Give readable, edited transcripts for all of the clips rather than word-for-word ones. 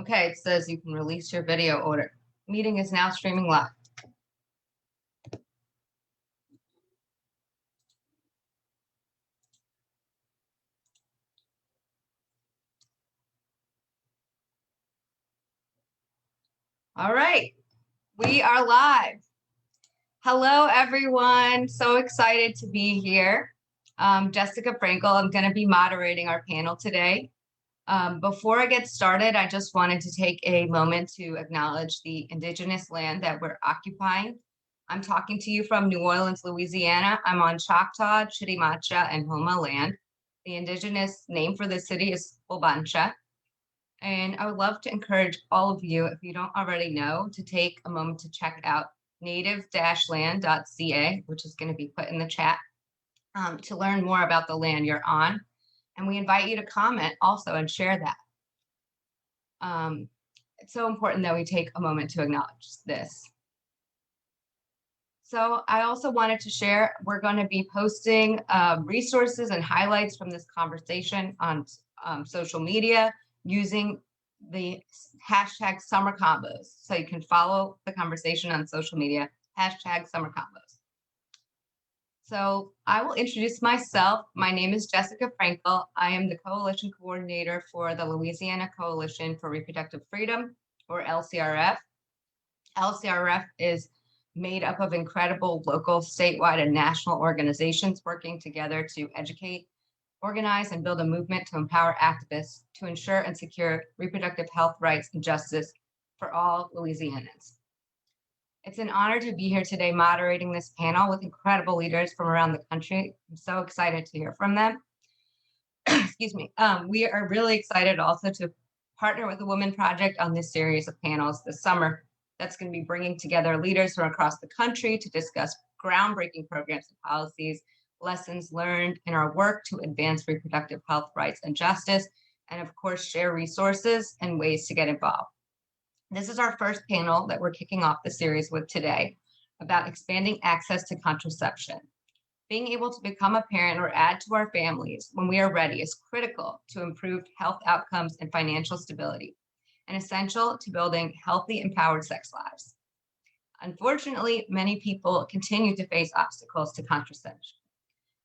Okay, it says you can release your video order. Meeting is now streaming live. All right, we are live. Hello, everyone. So excited to be here. Jessica Frankel, I'm going to be moderating our panel today. Before I get started, I just wanted to take a moment to acknowledge the indigenous land that we're occupying. I'm talking to you from New Orleans, Louisiana. I'm on Choctaw, Chitimacha, and Homa land. The indigenous name for the city is Obancha. And I would love to encourage all of you, if you don't already know, to take a moment to check out native-land.ca, which is going to be put in the chat, to learn more about the land you're on. And we invite you to comment also and share that. It's so important that we take a moment to acknowledge this. So I also wanted to share, we're going to be posting resources and highlights from this conversation on social media using the hashtag summer combos. So you can follow the conversation on social media, hashtag summer combos. So I will introduce myself. My name is Jessica Frankel. I am the coalition coordinator for the Louisiana Coalition for Reproductive Freedom, or LCRF. LCRF is made up of incredible local, statewide, and national organizations working together to educate, organize, and build a movement to empower activists to ensure and secure reproductive health rights and justice for all Louisianans. It's an honor to be here today moderating this panel with incredible leaders from around the country. I'm so excited to hear from them. Excuse me. We are really excited also to partner with the Womxn Project on this series of panels this summer. That's going to be bringing together leaders from across the country to discuss groundbreaking programs and policies, lessons learned in our work to advance reproductive health rights and justice, and of course, share resources and ways to get involved. This is our first panel that we're kicking off the series with today about expanding access to contraception. Being able to become a parent or add to our families when we are ready is critical to improved health outcomes and financial stability, and essential to building healthy, empowered sex lives. Unfortunately, many people continue to face obstacles to contraception.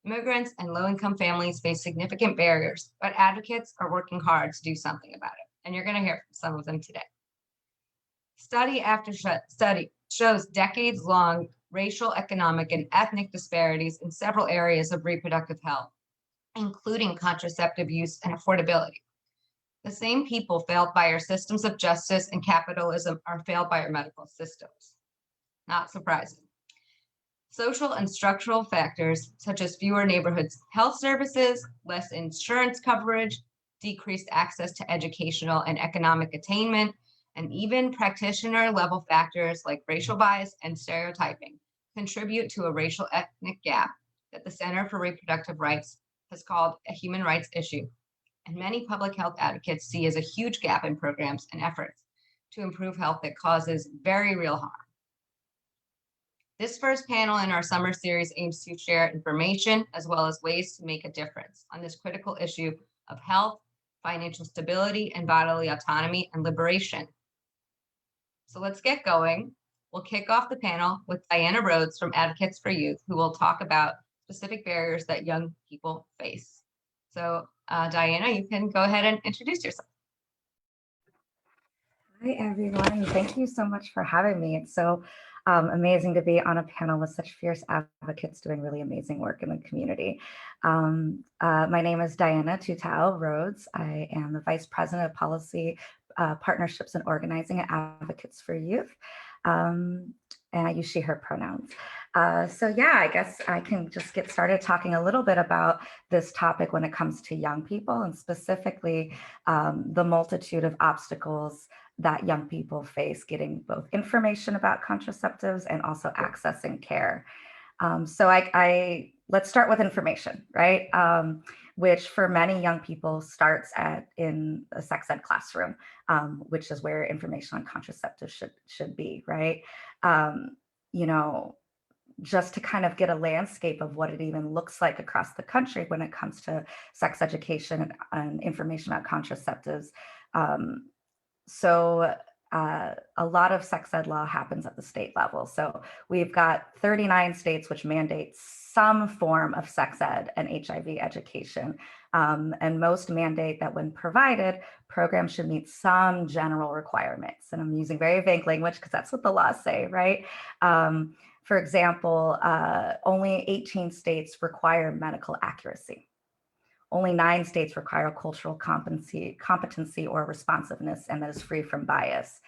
Immigrants and low-income families face significant barriers, but advocates are working hard to do something about it, and you're going to hear from some of them today. Study after study shows decades-long racial, economic, and ethnic disparities in several areas of reproductive health, including contraceptive use and affordability. The same people failed by our systems of justice and capitalism are failed by our medical systems. Not surprising. Social and structural factors, such as fewer neighborhood health services, less insurance coverage, decreased access to educational and economic attainment, and even practitioner-level factors like racial bias and stereotyping contribute to a racial ethnic gap that the Center for Reproductive Rights has called a human rights issue, and many public health advocates see as a huge gap in programs and efforts to improve health that causes very real harm. This first panel in our summer series aims to share information as well as ways to make a difference on this critical issue of health, financial stability, and bodily autonomy and liberation. So let's get going. We'll kick off the panel with Diana Rhodes from Advocates for Youth, who will talk about specific barriers that young people face. So Diana, you can go ahead and introduce yourself. Hi, everyone. Thank you so much for having me. It's so amazing to be on a panel with such fierce advocates doing really amazing work in the community. My name is Diana Tutao Rhodes. I am the Vice President of Policy, Partnerships and Organizing at Advocates for Youth. And I use she, her pronouns. So yeah, I guess I can just get started talking a little bit about this topic when it comes to young people, and specifically the multitude of obstacles that young people face getting both information about contraceptives and also accessing care. So let's start with information, right? Which for many young people starts in a sex ed classroom, which is where information on contraceptives should be, right? You know, just to kind of get a landscape of what it even looks like across the country when it comes to sex education and information about contraceptives. A lot of sex ed law happens at the state level. So we've got 39 states which mandate some form of sex ed and HIV education. And most mandate that when provided, programs should meet some general requirements. And I'm using very vague language because that's what the laws say, right? For example, only 18 states require medical accuracy. Only 9 states require cultural competency or responsiveness, and that is free from bias.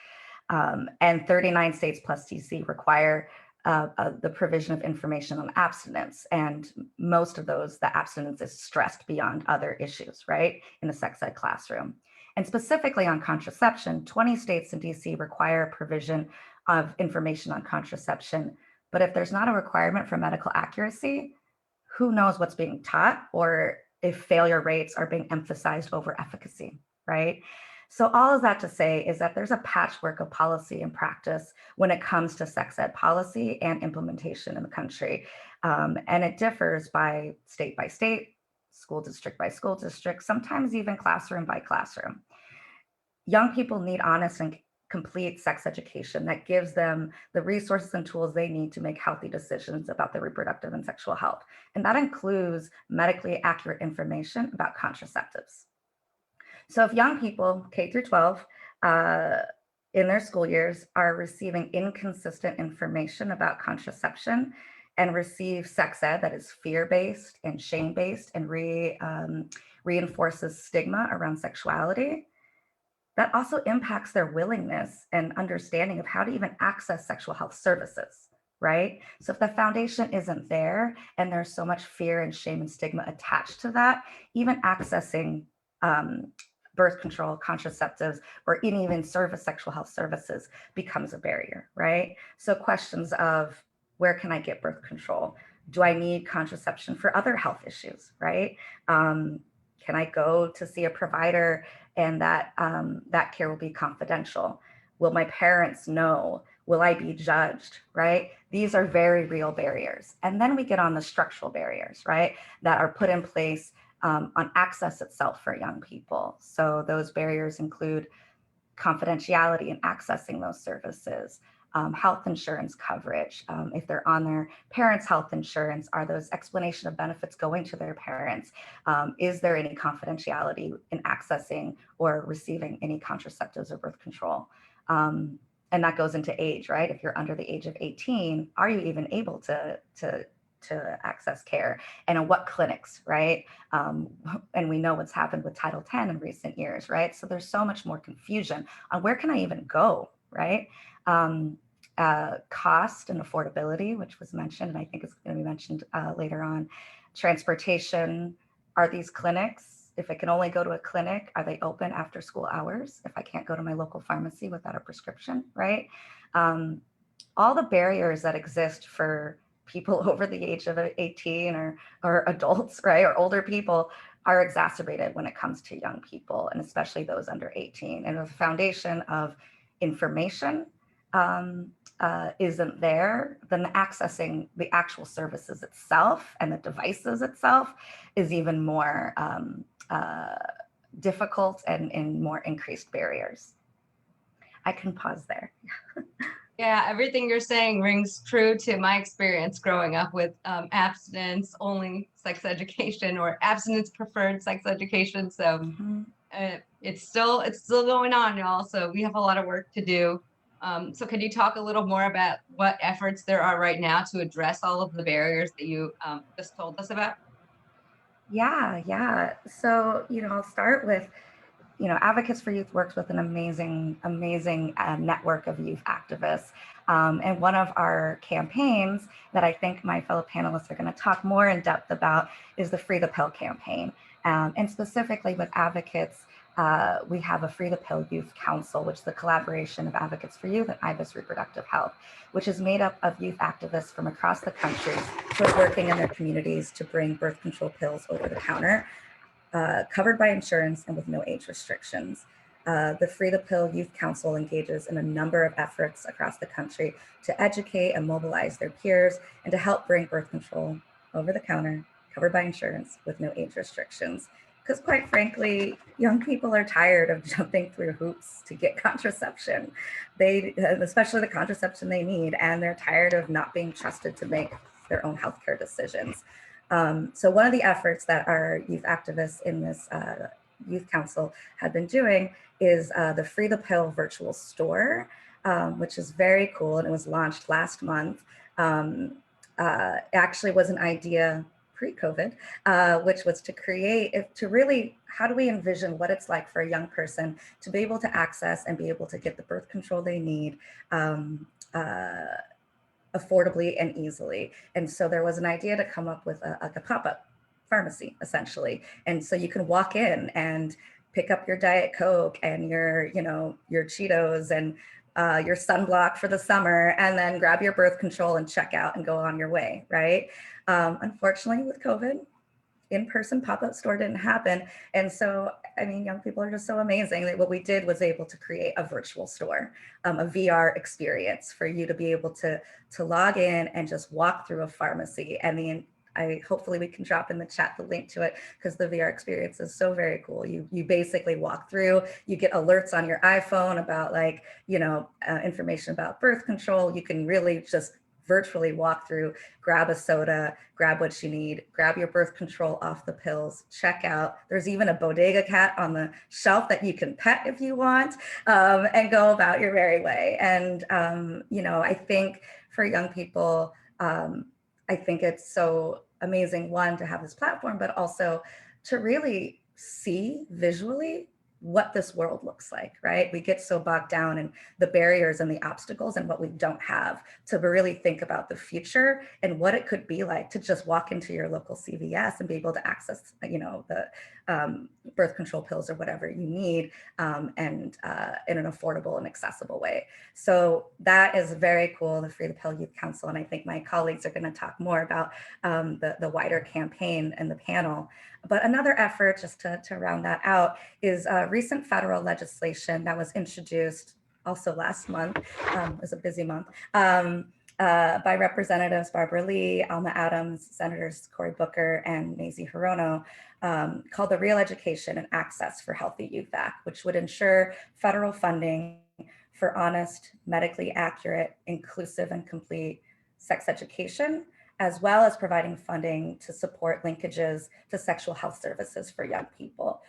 And 39 states plus DC require the provision of information on abstinence. And most of those, the abstinence is stressed beyond other issues, right, in the sex ed classroom. And specifically on contraception, 20 states and DC require provision of information on contraception. But if there's not a requirement for medical accuracy, who knows what's being taught or if failure rates are being emphasized over efficacy, right? So all of that to say is that there's a patchwork of policy and practice when it comes to sex ed policy and implementation in the country. And it differs by state, school district by school district, sometimes even classroom by classroom. Young people need honest and complete sex education that gives them the resources and tools they need to make healthy decisions about their reproductive and sexual health. And that includes medically accurate information about contraceptives. So if young people, K through 12, in their school years are receiving inconsistent information about contraception and receive sex ed that is fear-based and shame-based and reinforces stigma around sexuality, that also impacts their willingness and understanding of how to even access sexual health services, right? So if the foundation isn't there and there's so much fear and shame and stigma attached to that, even accessing birth control, contraceptives, or even sexual health services becomes a barrier, right? So questions of where can I get birth control? Do I need contraception for other health issues, right? Can I go to see a provider and that care will be confidential? Will my parents know? Will I be judged, right? These are very real barriers. And then we get on the structural barriers, right? That are put in place on access itself for young people. So those barriers include confidentiality in accessing those services, health insurance coverage. If they're on their parents' health insurance, are those explanation of benefits going to their parents? Is there any confidentiality in accessing or receiving any contraceptives or birth control? And that goes into age, right? If you're under the age of 18, are you even able to access care, and in what clinics, right? And we know what's happened with Title X in recent years, right? So there's so much more confusion on where can I even go, right? Cost and affordability, which was mentioned, and I think it's going to be mentioned later on. Transportation, are these clinics, if I can only go to a clinic, are they open after school hours? If I can't go to my local pharmacy without a prescription, right? All the barriers that exist for people over the age of 18 or adults, right, or older people are exacerbated when it comes to young people, and especially those under 18. And the foundation of information isn't there, then accessing the actual services itself and the devices itself is even more difficult and more increased barriers. I can pause there. Yeah, everything you're saying rings true to my experience growing up with abstinence only sex education or abstinence preferred sex education. So it's still going on, y'all. So we have a lot of work to do. So could you talk a little more about what efforts there are right now to address all of the barriers that you just told us about? Yeah. So, I'll start with, Advocates for Youth works with an amazing network of youth activists. And one of our campaigns that I think my fellow panelists are going to talk more in depth about is the Free the Pill campaign. And specifically with advocates, we have a Free the Pill Youth Council, which is the collaboration of Advocates for Youth and IBIS Reproductive Health, which is made up of youth activists from across the country who are working in their communities to bring birth control pills over the counter, covered by insurance and with no age restrictions. The Free the Pill Youth Council engages in a number of efforts across the country to educate and mobilize their peers and to help bring birth control over the counter, covered by insurance with no age restrictions. Because quite frankly, young people are tired of jumping through hoops to get contraception. Especially the contraception they need, and they're tired of not being trusted to make their own healthcare decisions. So one of the efforts that our youth activists in this youth council have been doing is the Free the Pill virtual store, which is very cool, and it was launched last month. Actually was an idea pre-COVID, which was to really, how do we envision what it's like for a young person to be able to access and be able to get the birth control they need affordably and easily. And so there was an idea to come up with a pop-up pharmacy, essentially. And so you can walk in and pick up your Diet Coke and your Cheetos and your sunblock for the summer, and then grab your birth control and check out and go on your way, right? Unfortunately, with COVID, in-person pop-up store didn't happen. And so, I mean, young people are just so amazing that what we did was able to create a virtual store, a VR experience for you to be able to log in and just walk through a pharmacy. And hopefully we can drop in the chat the link to it, because the VR experience is so very cool. You basically walk through, you get alerts on your iPhone about information about birth control. You can really just virtually walk through, grab a soda, grab what you need, grab your birth control off the pills, check out. There's even a bodega cat on the shelf that you can pet if you want, and go about your merry way. And, I think for young people, I think it's so amazing, one, to have this platform, but also to really see visually what this world looks like, right? We get so bogged down in the barriers and the obstacles and what we don't have, to really think about the future and what it could be like to just walk into your local CVS and be able to access, the birth control pills or whatever you need, and in an affordable and accessible way. So that is very cool, the Free the Pill Youth Council. And I think my colleagues are going to talk more about the wider campaign and the panel. But another effort, just to round that out, is recent federal legislation that was introduced also last month. It was a busy month. By Representatives Barbara Lee, Alma Adams, Senators Cory Booker, and Mazie Hirono, called the Real Education and Access for Healthy Youth Act, which would ensure federal funding for honest, medically accurate, inclusive, and complete sex education, as well as providing funding to support linkages to sexual health services for young people,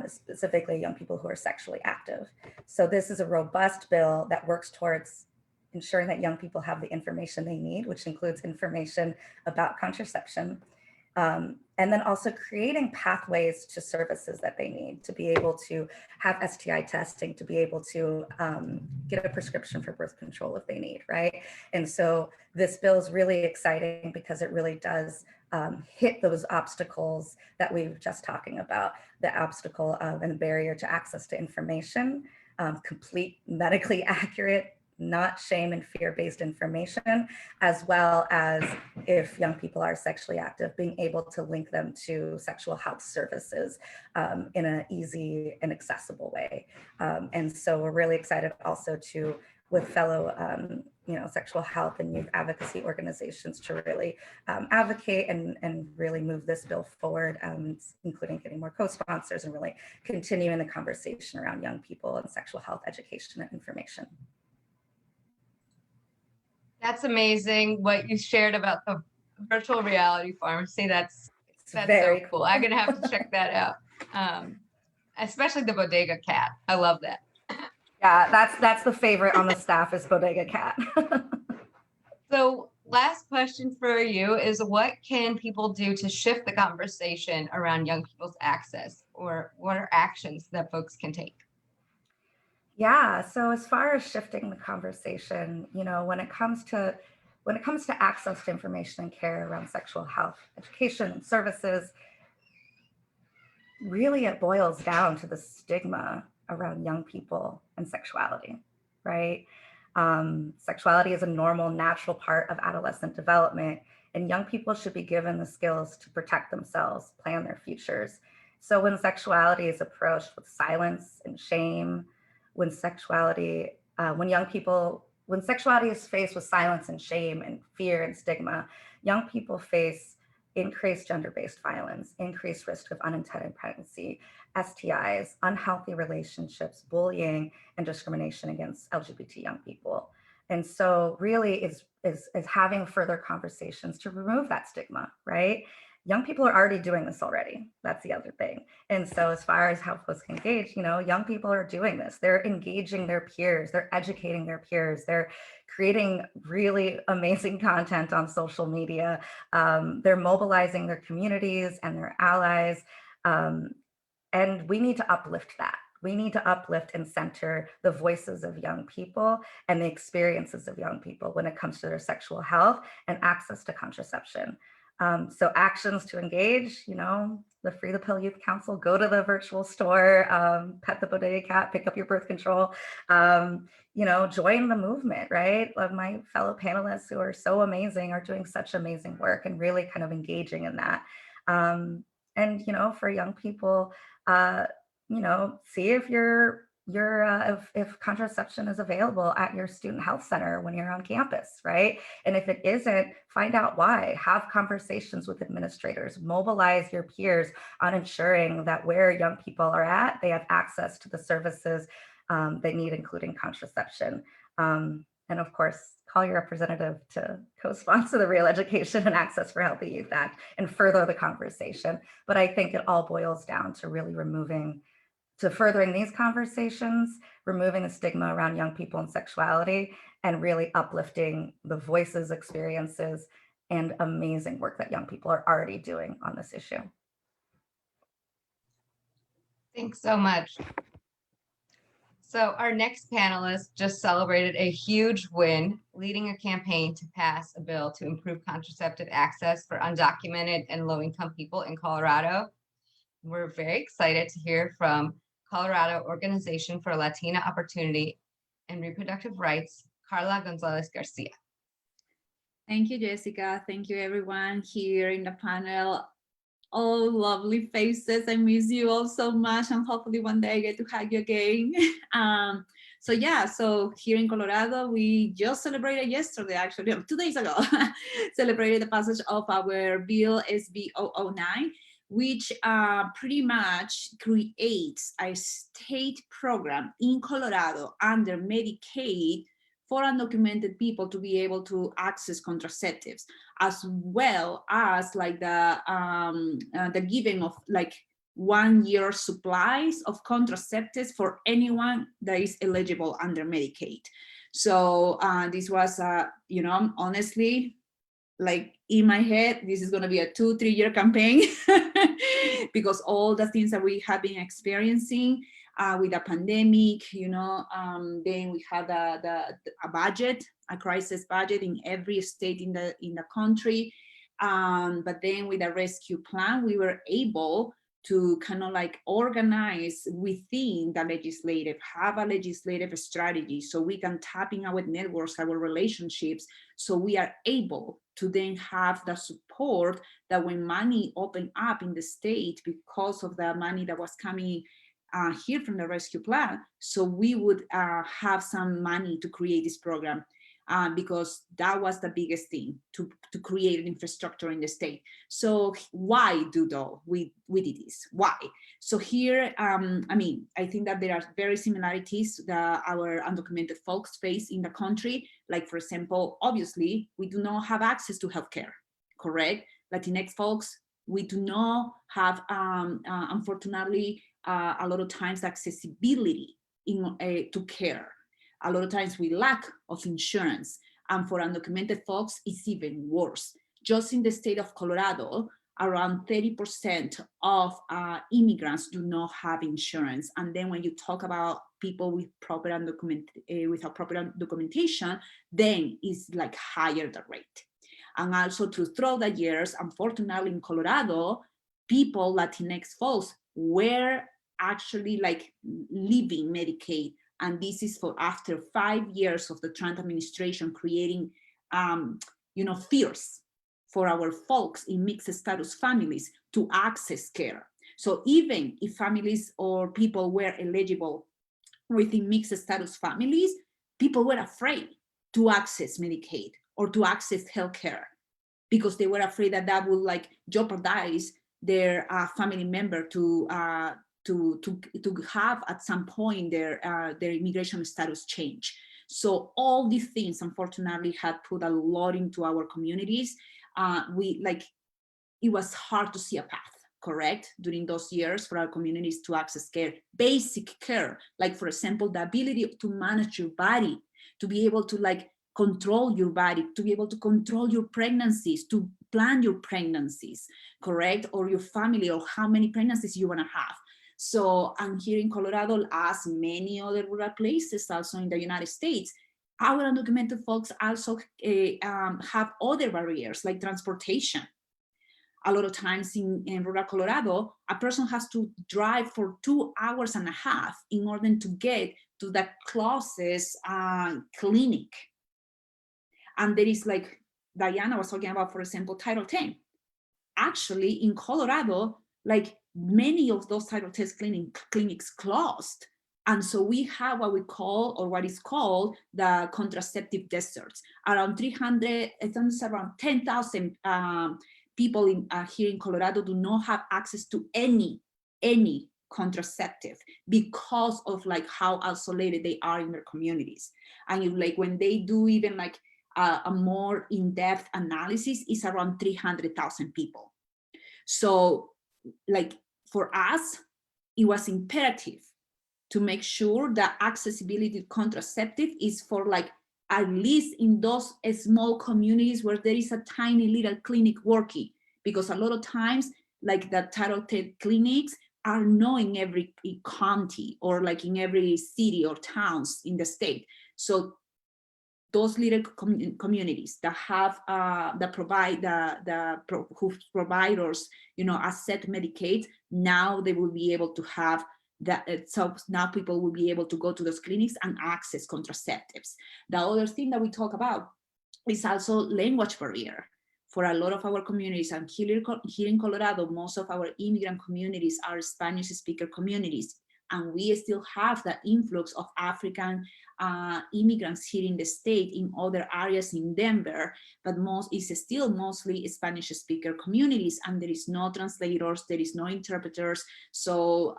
specifically young people who are sexually active. So this is a robust bill that works towards ensuring that young people have the information they need, which includes information about contraception, and then also creating pathways to services that they need to be able to have STI testing, to be able to get a prescription for birth control if they need, right? And so this bill is really exciting because it really does hit those obstacles that we were just talking about, the obstacle of and barrier to access to information, complete medically accurate, not shame and fear-based information, as well as, if young people are sexually active, being able to link them to sexual health services in an easy and accessible way. And so we're really excited also to, with fellow sexual health and youth advocacy organizations, to really advocate and really move this bill forward, including getting more co-sponsors and really continuing the conversation around young people and sexual health education and information. That's amazing what you shared about the virtual reality pharmacy. That's very so cool. I'm gonna have to check that out. Especially the bodega cat. I love that. Yeah, that's the favorite on the staff, is bodega cat. So last question for you is, what can people do to shift the conversation around young people's access, or what are actions that folks can take? Yeah, so as far as shifting the conversation, when it comes to access to information and care around sexual health, education, and services, really it boils down to the stigma around young people and sexuality, right? Sexuality is a normal, natural part of adolescent development, and young people should be given the skills to protect themselves, plan their futures. So when sexuality is approached with silence and shame, when sexuality is faced with silence and shame and fear and stigma, young people face increased gender-based violence, increased risk of unintended pregnancy, STIs, unhealthy relationships, bullying, and discrimination against LGBT young people. And so really is having further conversations to remove that stigma, right? Young people are already doing this already. That's the other thing. And so as far as how folks can engage, young people are doing this. They're engaging their peers. They're educating their peers. They're creating really amazing content on social media. They're mobilizing their communities and their allies. And we need to uplift that. We need to uplift and center the voices of young people and the experiences of young people when it comes to their sexual health and access to contraception. So actions to engage, the Free the Pill Youth Council, go to the virtual store, pet the bodega cat, pick up your birth control, join the movement, right? My fellow panelists who are so amazing are doing such amazing work and really kind of engaging in that. And, for young people, see if if contraception is available at your student health center when you're on campus, right? And if it isn't, find out why. Have conversations with administrators, mobilize your peers on ensuring that where young people are at, they have access to the services they need, including contraception. And of course, call your representative to co-sponsor the Real Education and Access for Healthy Youth Act and further the conversation. But I think it all boils down to really furthering these conversations, removing the stigma around young people and sexuality, and really uplifting the voices, experiences, and amazing work that young people are already doing on this issue. Thanks so much. So our next panelist just celebrated a huge win, leading a campaign to pass a bill to improve contraceptive access for undocumented and low-income people in Colorado. We're very excited to hear from Colorado Organization for Latina Opportunity and Reproductive Rights, Carla Gonzalez Garcia. Thank you, Jessica. Thank you, everyone here in the panel. All lovely faces. I miss you all so much, and hopefully one day I get to hug you again. So here in Colorado, we just celebrated yesterday, actually, 2 days ago, celebrated the passage of our bill SB 009, which pretty much creates a state program in Colorado under Medicaid for undocumented people to be able to access contraceptives, as well as the giving of 1 year supplies of contraceptives for anyone that is eligible under Medicaid. So this was, honestly, in my head, this is going to be a 2-3 year campaign because all the things that we have been experiencing with the pandemic, then we had a budget, a crisis budget in every state in the country. But then with the rescue plan, we were able to kind of organize within the legislative, have a legislative strategy so we can tap in our networks, our relationships, so we are able to then have the support that when money opened up in the state because of the money that was coming here from the rescue plan, so we would have some money to create this program. Because that was the biggest thing, to create an infrastructure in the state. So why we did this? Why? So here, I think that there are very similarities that our undocumented folks face in the country. Like, for example, obviously, we do not have access to healthcare, correct? Latinx folks, we do not have, unfortunately, a lot of times accessibility to care. A lot of times we lack of insurance, and for undocumented folks, it's even worse. Just in the state of Colorado, around 30% of immigrants do not have insurance. And then when you talk about people with proper documentation, then it's higher the rate. And also to throw the years, unfortunately in Colorado, people, Latinx folks, were actually leaving Medicaid. And this is for after 5 years of the Trump administration creating, fears for our folks in mixed status families to access care. So even if families or people were eligible within mixed status families, people were afraid to access Medicaid or to access healthcare because they were afraid that that would like jeopardize their family member to have at some point their immigration status change. So all these things, unfortunately, had put a lot into our communities. It was hard to see a path, correct, during those years for our communities to access care, basic care, like for example, the ability to manage your body, to be able to like control your body, to be able to control your pregnancies, to plan your pregnancies, correct, or your family, or how many pregnancies you want to have. So, and here in Colorado, as many other rural places also in the United States, our undocumented folks also have other barriers like transportation. A lot of times in rural Colorado, a person has to drive for 2.5 hours in order to get to the closest clinic. And there is, like Diana was talking about, for example, Title 10. Actually, in Colorado, like many of those Title 10 clinics closed. And so we have what we call, or what is called, the contraceptive deserts. Around 300, I think it's around 10,000 people here in Colorado do not have access to any contraceptive because of like how isolated they are in their communities. And like when they do even like a more in-depth analysis, is around 300,000 people. So like for us, it was imperative to make sure that accessibility to contraceptive is for like at least in those small communities where there is a tiny little clinic working, because a lot of times like the Title 10 clinics are not in every county or like in every city or towns in the state. So those little communities that have that provide whose providers, you know, accept Medicaid, now they will be able to have that. So now people will be able to go to those clinics and access contraceptives. The other thing that we talk about is also language barrier. For a lot of our communities, and here in Colorado, most of our immigrant communities are Spanish speaker communities. And we still have the influx of African immigrants here in the state, in other areas in Denver, but is still mostly Spanish speaker communities, and there is no translators, there is no interpreters. So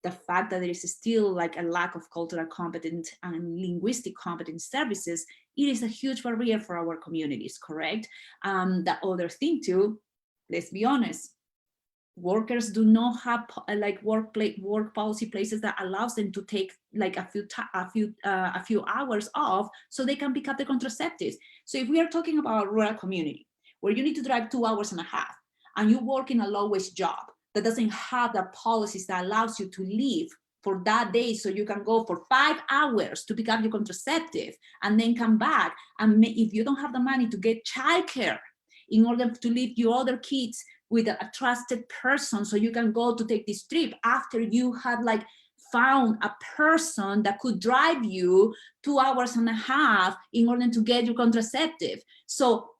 the fact that there is still like a lack of cultural competence and linguistic competence services, it is a huge barrier for our communities, correct? The other thing too, let's be honest, workers do not have like work policy places that allows them to take like a few hours off so they can pick up the contraceptives. So if we are talking about a rural community where you need to drive 2.5 hours and you work in a low-wage job that doesn't have the policies that allows you to leave for that day, so you can go for 5 hours to pick up your contraceptive and then come back, and if you don't have the money to get childcare in order to leave your other kids with a trusted person so you can go to take this trip after you had like found a person that could drive you 2.5 hours in order to get your contraceptive. So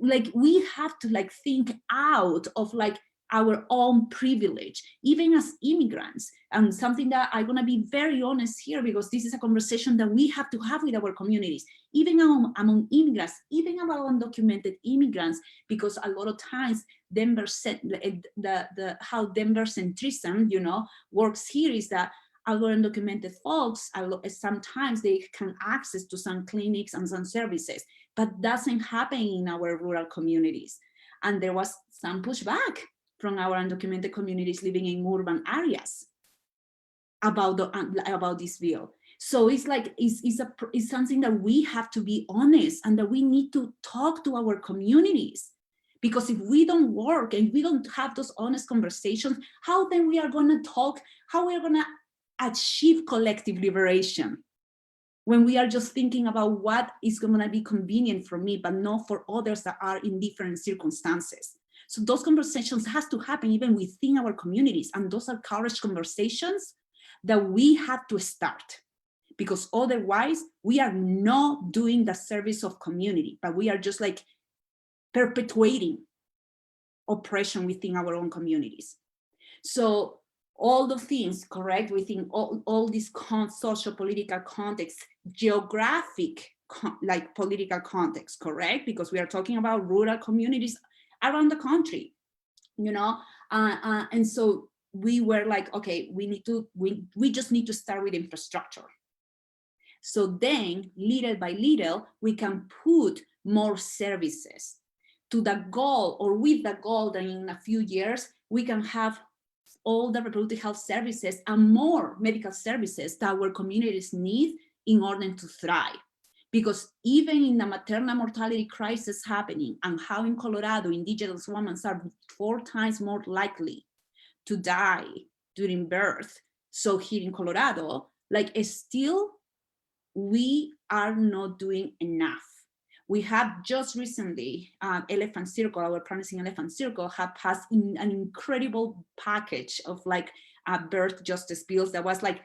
like we have to like think out of like our own privilege, even as immigrants. And something that I'm gonna be very honest here, because this is a conversation that we have to have with our communities, even among immigrants, even among undocumented immigrants, because a lot of times Denver how Denver centrism, you know, works here is that our undocumented folks, sometimes they can access to some clinics and some services, but doesn't happen in our rural communities. And there was some pushback from our undocumented communities living in urban areas about this bill. So it's like it's something that we have to be honest, and that we need to talk to our communities, because if we don't work and we don't have those honest conversations, how then we are going to talk, how we are going to achieve collective liberation when we are just thinking about what is going to be convenient for me but not for others that are in different circumstances. So those conversations has to happen even within our communities, and those are courage conversations that we have to start, because otherwise we are not doing the service of community, but we are just like perpetuating oppression within our own communities. So all the things, correct, within all these social political contexts, geographic like political context, correct? Because we are talking about rural communities around the country, you know, and so we were like, okay, we just need to start with infrastructure. So then, little by little, we can put more services to the goal, or with the goal that in a few years, we can have all the reproductive health services and more medical services that our communities need in order to thrive. Because even in the maternal mortality crisis happening, and how in Colorado, indigenous women are 4 times more likely to die during birth. So here in Colorado, like still, we are not doing enough. We have just recently, Elephant Circle, our Promising Elephant Circle, have passed an incredible package of like birth justice bills that was like,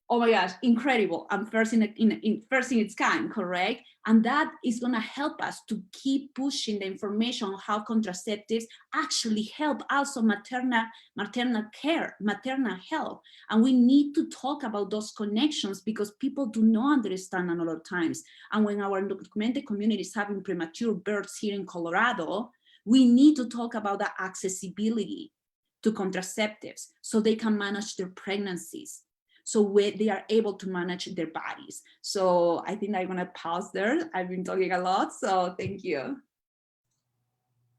oh my gosh, incredible, and first in its kind, correct? And that is gonna help us to keep pushing the information on how contraceptives actually help also maternal care, maternal health. And we need to talk about those connections because people do not understand a lot of times. And when our undocumented communities having premature births here in Colorado, we need to talk about the accessibility to contraceptives so they can manage their pregnancies, so they are able to manage their bodies. So I think I'm gonna pause there. I've been talking a lot, so thank you.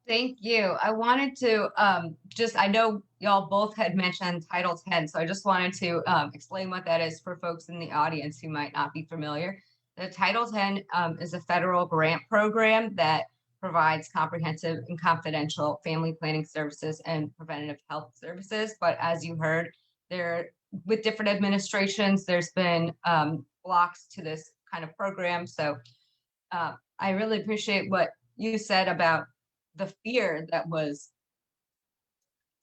Thank you. I wanted to I know y'all both had mentioned Title 10, so I just wanted to explain what that is for folks in the audience who might not be familiar. The Title 10 is a federal grant program that provides comprehensive and confidential family planning services and preventative health services. But as you heard, with different administrations, there's been blocks to this kind of program. So I really appreciate what you said about the fear that was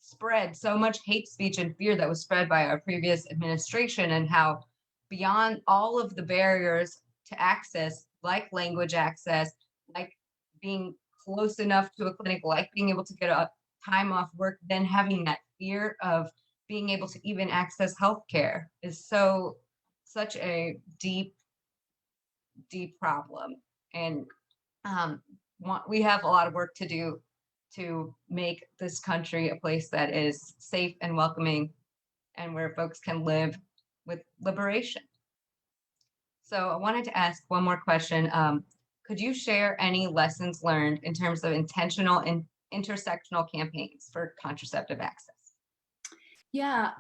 spread, so much hate speech and fear that was spread by our previous administration, and how beyond all of the barriers to access, like language access, like being close enough to a clinic, like being able to get a time off work, then having that fear of being able to even access healthcare is such a deep problem. And we have a lot of work to do to make this country a place that is safe and welcoming and where folks can live with liberation. So I wanted to ask one more question. Could you share any lessons learned in terms of intentional and intersectional campaigns for contraceptive access? Yeah,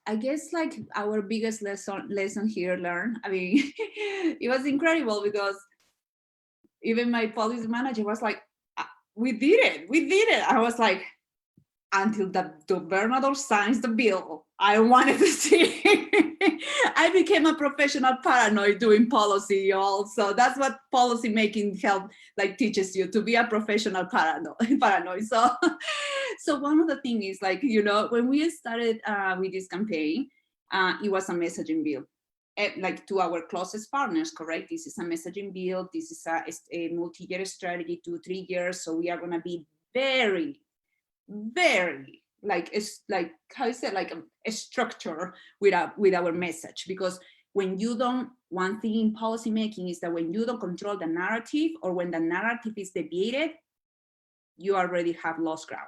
I guess like our biggest lesson here learned, I mean, it was incredible because even my policy manager was like, we did it. I was like, until the governor signs the bill, I wanted to see. I became a professional paranoid doing policy, y'all. So that's what policy making like teaches you, to be a professional paranoid. So one of the things is like, you know, when we started with this campaign, it was a messaging bill. Like to our closest partners, correct? This is a messaging bill. This is a multi-year strategy, 2-3 years. So we are gonna be very like, it's like, how is it, like a structure with our message. Because when you don't, one thing in policy making is that when you don't control the narrative, or when the narrative is deviated, you already have lost ground.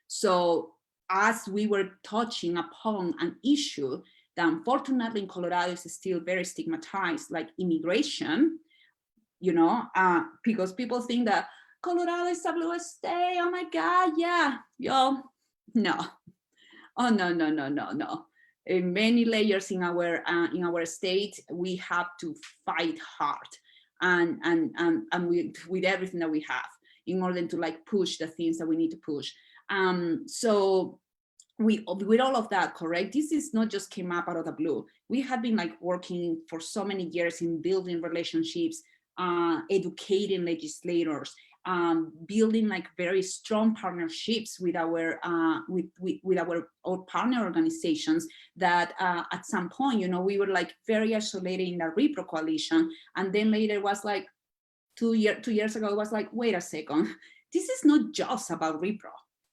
So as we were touching upon an issue that unfortunately in Colorado is still very stigmatized, like immigration, you know, because people think that Colorado is a blue state. Oh my God, yeah, yo, no, oh no. In many layers in our state, we have to fight hard, and with everything that we have in order to like push the things that we need to push. So with all of that, correct? This is not just came up out of the blue. We have been like working for so many years in building relationships, educating legislators, building like very strong partnerships with our with our partner organizations that at some point, you know, we were like very isolated in the Reproductive Coalition, and then later it was like 2 years ago, it was like, wait a second, this is not just about Repro.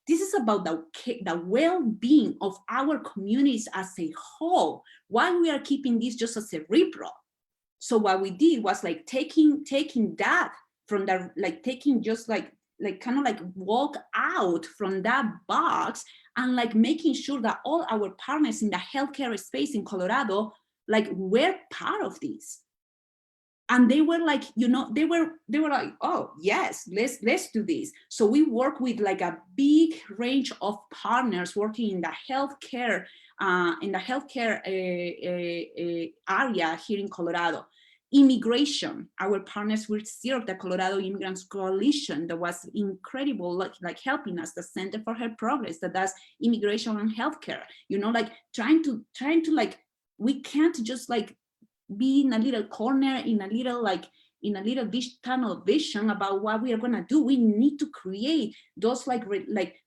This is about the well-being of our communities as a whole. Why we are keeping this just as a Repro? So what we did was like taking that from the, like taking just like kind of like walk out from that box and like making sure that all our partners in the healthcare space in Colorado, like were part of this. And they were like, you know, they were like, oh yes, let's do this. So we work with like a big range of partners working in the healthcare area here in Colorado. Immigration, our partners were still the Colorado Immigrant Coalition that was incredible, like helping us, the Center for Health Progress that does immigration and healthcare, you know, like trying to like, we can't just like be in a little corner, in a little tunnel vision about what we are going to do. We need to create those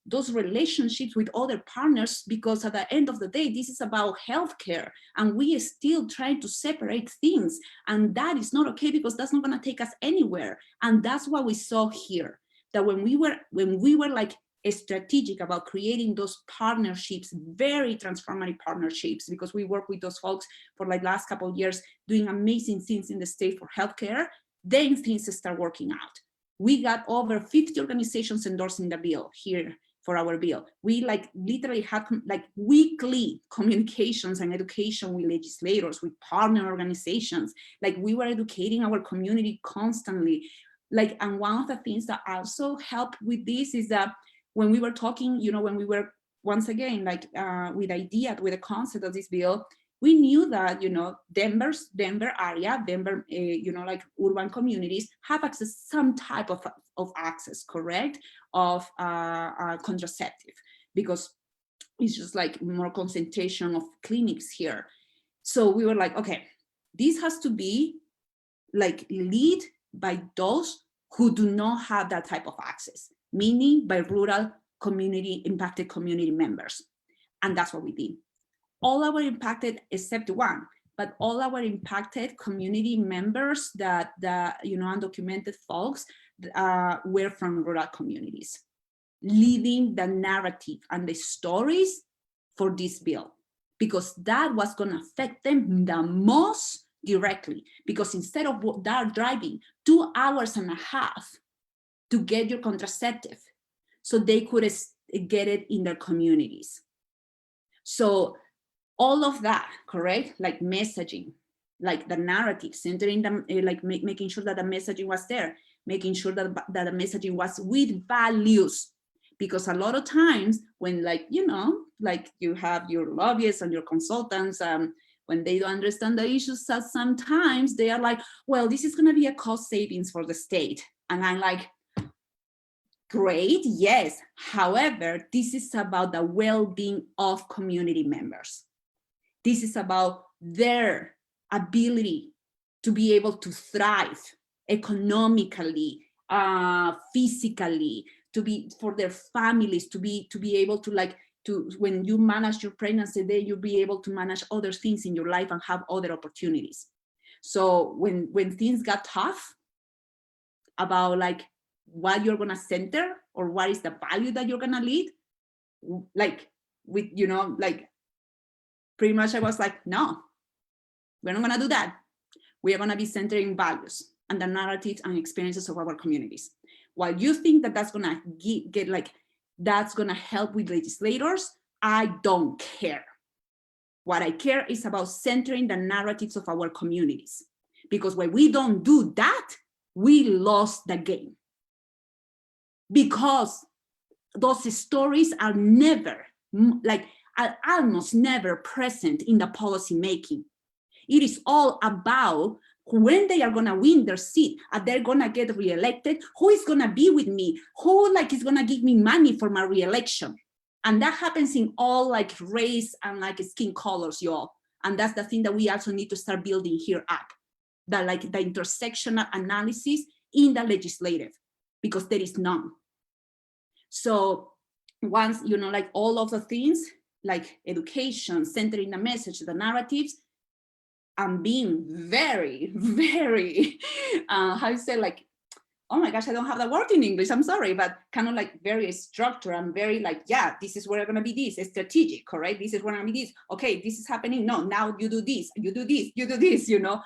those relationships with other partners, because at the end of the day, this is about healthcare, and we are still trying to separate things, and that is not okay, because that's not going to take us anywhere. And that's what we saw here, that when we were like strategic about creating those partnerships, very transformative partnerships, because we work with those folks for like last couple of years doing amazing things in the state for healthcare, then things start working out. We got over 50 organizations endorsing the bill here for our bill. We like literally had like weekly communications and education with legislators, with partner organizations. Like we were educating our community constantly. Like, and one of the things that also helped with this is that when we were talking, you know, when we were once again, like with the concept of this bill, we knew that, you know, Denver area, you know, like urban communities have access, some type of access, correct, of contraceptive, because it's just like more concentration of clinics here. So we were like, okay, this has to be like lead by those who do not have that type of access, meaning by rural community, impacted community members. And that's what we did. All our impacted, except one, but all our impacted community members that you know, undocumented folks were from rural communities, leading the narrative and the stories for this bill, because that was going to affect them the most directly, because instead of that driving 2.5 hours to get your contraceptive, so they could get it in their communities. So all of that, correct? Like messaging, like the narrative, centering them, like making sure that the messaging was there, making sure that the messaging was with values. Because a lot of times when, like, you know, like you have your lobbyists and your consultants, when they don't understand the issues, sometimes they are like, well, this is going to be a cost savings for the state. And I'm like, great, yes. However, this is about the well-being of community members. This is about their ability to be able to thrive economically, physically, for their families to be able to, like, when you manage your pregnancy, then you'll be able to manage other things in your life and have other opportunities. So when things got tough about like what you're gonna center or what is the value that you're gonna lead, like with, you know, like pretty much I was like, no, we're not gonna do that. We are gonna be centering values and the narratives and experiences of our communities. While you think that that's gonna get like, that's gonna help with legislators, I don't care. What I care is about centering the narratives of our communities. Because when we don't do that, we lost the game. Because those stories are never, like, are almost never present in the policy making. It is all about when they are gonna win their seat, and they're gonna get reelected, who is gonna be with me, who like is gonna give me money for my reelection. And that happens in all like race and like skin colors, y'all. And that's the thing that we also need to start building here up, that like the intersectional analysis in the legislative, because there is none. So once, you know, like all of the things, like education, centering the message, the narratives, and being very, very, how you say, like, oh my gosh, I don't have the word in English, I'm sorry, but kind of like very structured and very like, yeah, this is where I'm gonna be this, strategic, correct? This is where I'm gonna be this. Okay, this is happening. No, now you do this, you do this, you do this, you know?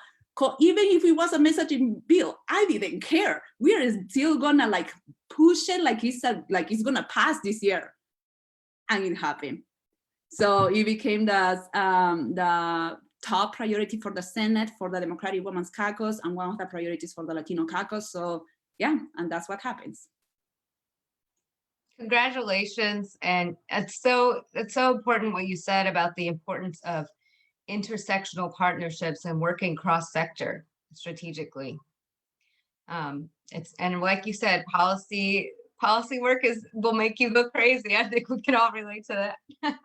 even if it was a messaging bill, I didn't care. We are still gonna like push it like it's gonna pass this year, and it happened. So it became the top priority for the Senate, for the Democratic Women's Caucus, and one of the priorities for the Latino Caucus. So yeah, and that's what happens. Congratulations. And it's so important what you said about the importance of intersectional partnerships and working cross-sector strategically. And like you said, policy work will make you go crazy. I think we can all relate to that.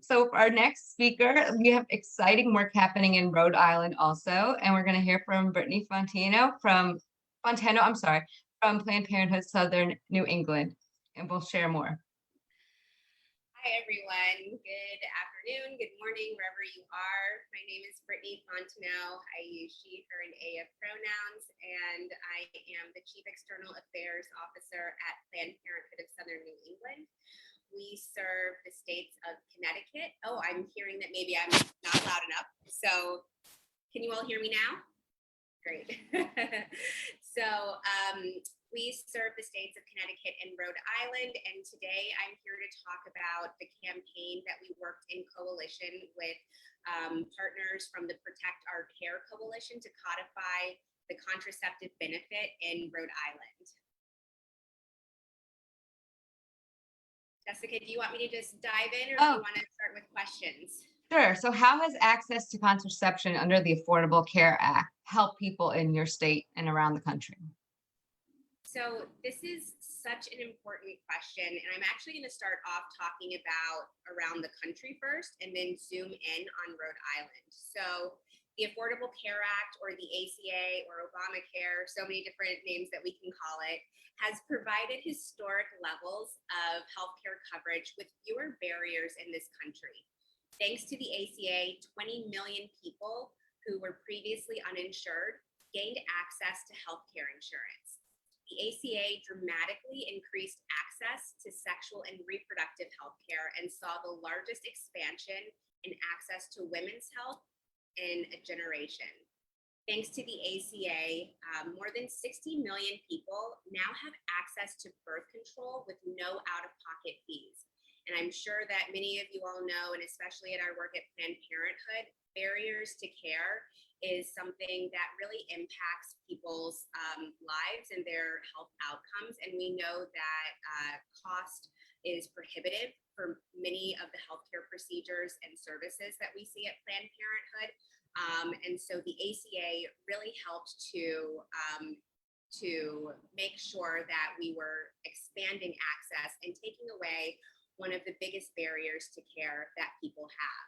So for our next speaker, we have exciting work happening in Rhode Island also, and we're going to hear from Brittany Fonteno from Planned Parenthood Southern New England, and we'll share more. Hi, everyone. Good afternoon, good morning, wherever you are. My name is Brittany Fonteno. I use she, her, and AF pronouns, and I am the Chief External Affairs Officer at Planned Parenthood of Southern New England. We serve the states of Connecticut. Oh, I'm hearing that maybe I'm not loud enough. So can you all hear me now? Great. So we serve the states of Connecticut and Rhode Island, and today I'm here to talk about the campaign that we worked in coalition with partners from the Protect Our Care Coalition to codify the contraceptive benefit in Rhode Island. Jessica, do you want me to just dive in, or do you want to start with questions? Sure. So how has access to contraception under the Affordable Care Act helped people in your state and around the country? So this is such an important question, and I'm actually going to start off talking about around the country first and then zoom in on Rhode Island. So the Affordable Care Act, or the ACA, or Obamacare, so many different names that we can call it, has provided historic levels of healthcare coverage with fewer barriers in this country. Thanks to the ACA, 20 million people who were previously uninsured gained access to healthcare insurance. The ACA dramatically increased access to sexual and reproductive health care and saw the largest expansion in access to women's health in a generation. Thanks to the ACA, more than 60 million people now have access to birth control with no out-of-pocket fees. And I'm sure that many of you all know, and especially at our work at Planned Parenthood, barriers to care is something that really impacts people's lives and their health outcomes. And we know that cost is prohibitive for many of the healthcare procedures and services that we see at Planned Parenthood. And so the ACA really helped to make sure that we were expanding access and taking away one of the biggest barriers to care that people have.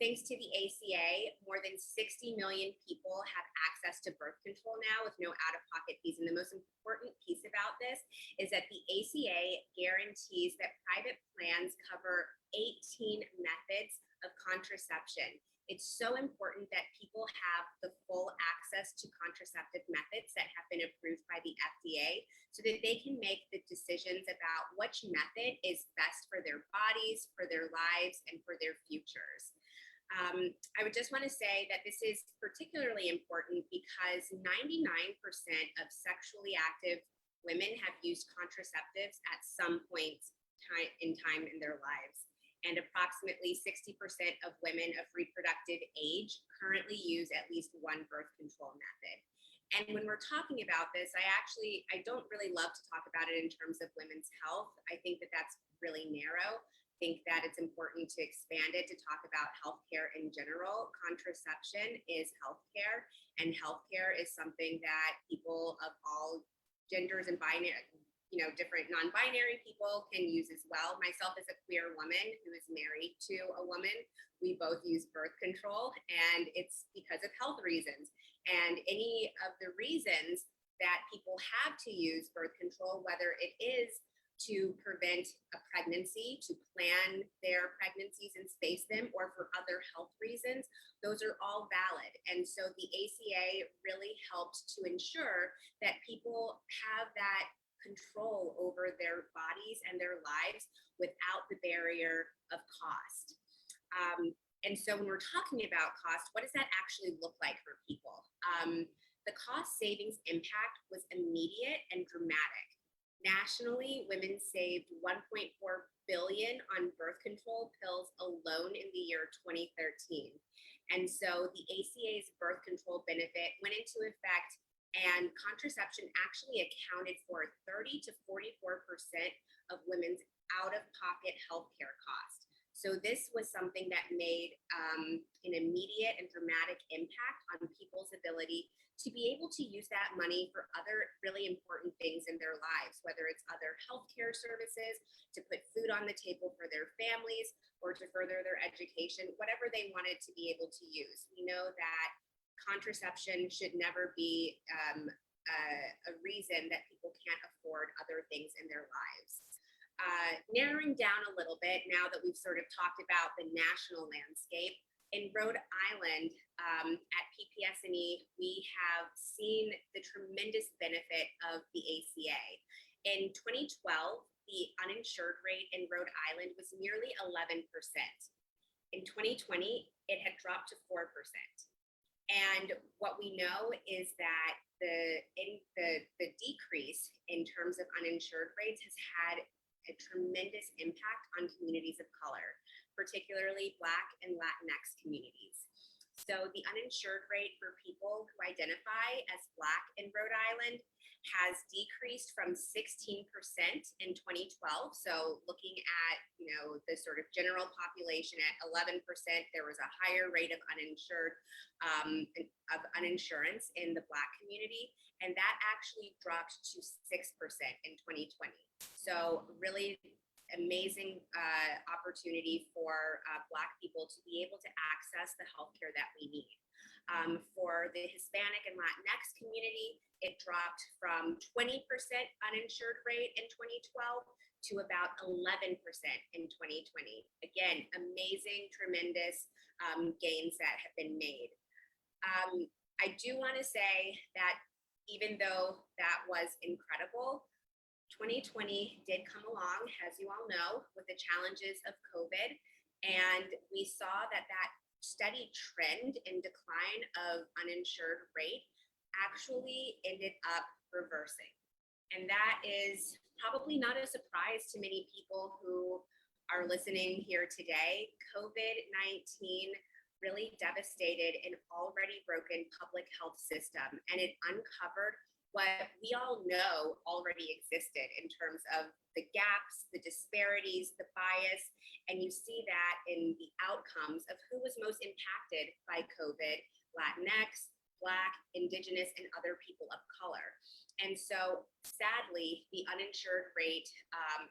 Thanks to the ACA, more than 60 million people have access to birth control now with no out-of-pocket fees. And the most important piece about this is that the ACA guarantees that private plans cover 18 methods of contraception. It's so important that people have the full access to contraceptive methods that have been approved by the FDA so that they can make the decisions about which method is best for their bodies, for their lives, and for their futures. I would just want to say that this is particularly important because 99% of sexually active women have used contraceptives at some point in time in their lives. And approximately 60% of women of reproductive age currently use at least one birth control method. And when we're talking about this, I don't really love to talk about it in terms of women's health. I think that that's really narrow. I think that it's important to expand it to talk about healthcare in general. Contraception is healthcare, and healthcare is something that people of all genders and different non-binary people can use as well. Myself as a queer woman who is married to a woman, we both use birth control, and it's because of health reasons. And any of the reasons that people have to use birth control, whether it is to prevent a pregnancy, to plan their pregnancies and space them, or for other health reasons, those are all valid. And so the ACA really helped to ensure that people have that control over their bodies and their lives without the barrier of cost. And so when we're talking about cost, what does that actually look like for people? The cost savings impact was immediate and dramatic. Nationally, women saved $1.4 billion on birth control pills alone in the year 2013. And so the ACA's birth control benefit went into effect, and contraception actually accounted for 30 to 44% of women's out-of-pocket healthcare costs. So this was something that made an immediate and dramatic impact on people's ability to be able to use that money for other really important things in their lives, whether it's other healthcare services, to put food on the table for their families, or to further their education, whatever they wanted to be able to use. We know that contraception should never be a reason that people can't afford other things in their lives. Narrowing down a little bit, now that we've sort of talked about the national landscape, in Rhode Island, at PPS&E, we have seen the tremendous benefit of the ACA. In 2012, the uninsured rate in Rhode Island was nearly 11%. In 2020, it had dropped to 4%. And what we know is that the decrease in terms of uninsured rates has had a tremendous impact on communities of color, particularly Black and Latinx communities. So the uninsured rate for people who identify as Black in Rhode Island has decreased from 16% in 2012. So looking at, the sort of general population at 11%, there was a higher rate of uninsurance in the Black community, and that actually dropped to 6% in 2020. So really amazing opportunity for Black people to be able to access the healthcare that we need. For the Hispanic and Latinx community, it dropped from 20% uninsured rate in 2012 to about 11% in 2020. Again, amazing, tremendous gains that have been made. I do want to say that even though that was incredible, 2020 did come along, as you all know, with the challenges of COVID, and we saw that steady trend in decline of uninsured rate actually ended up reversing. And that is probably not a surprise to many people who are listening here today. COVID-19 really devastated an already broken public health system, and it uncovered what we all know already existed in terms of the gaps, the disparities, the bias, and you see that in the outcomes of who was most impacted by COVID: Latinx, Black, Indigenous, and other people of color. And so sadly, the uninsured rate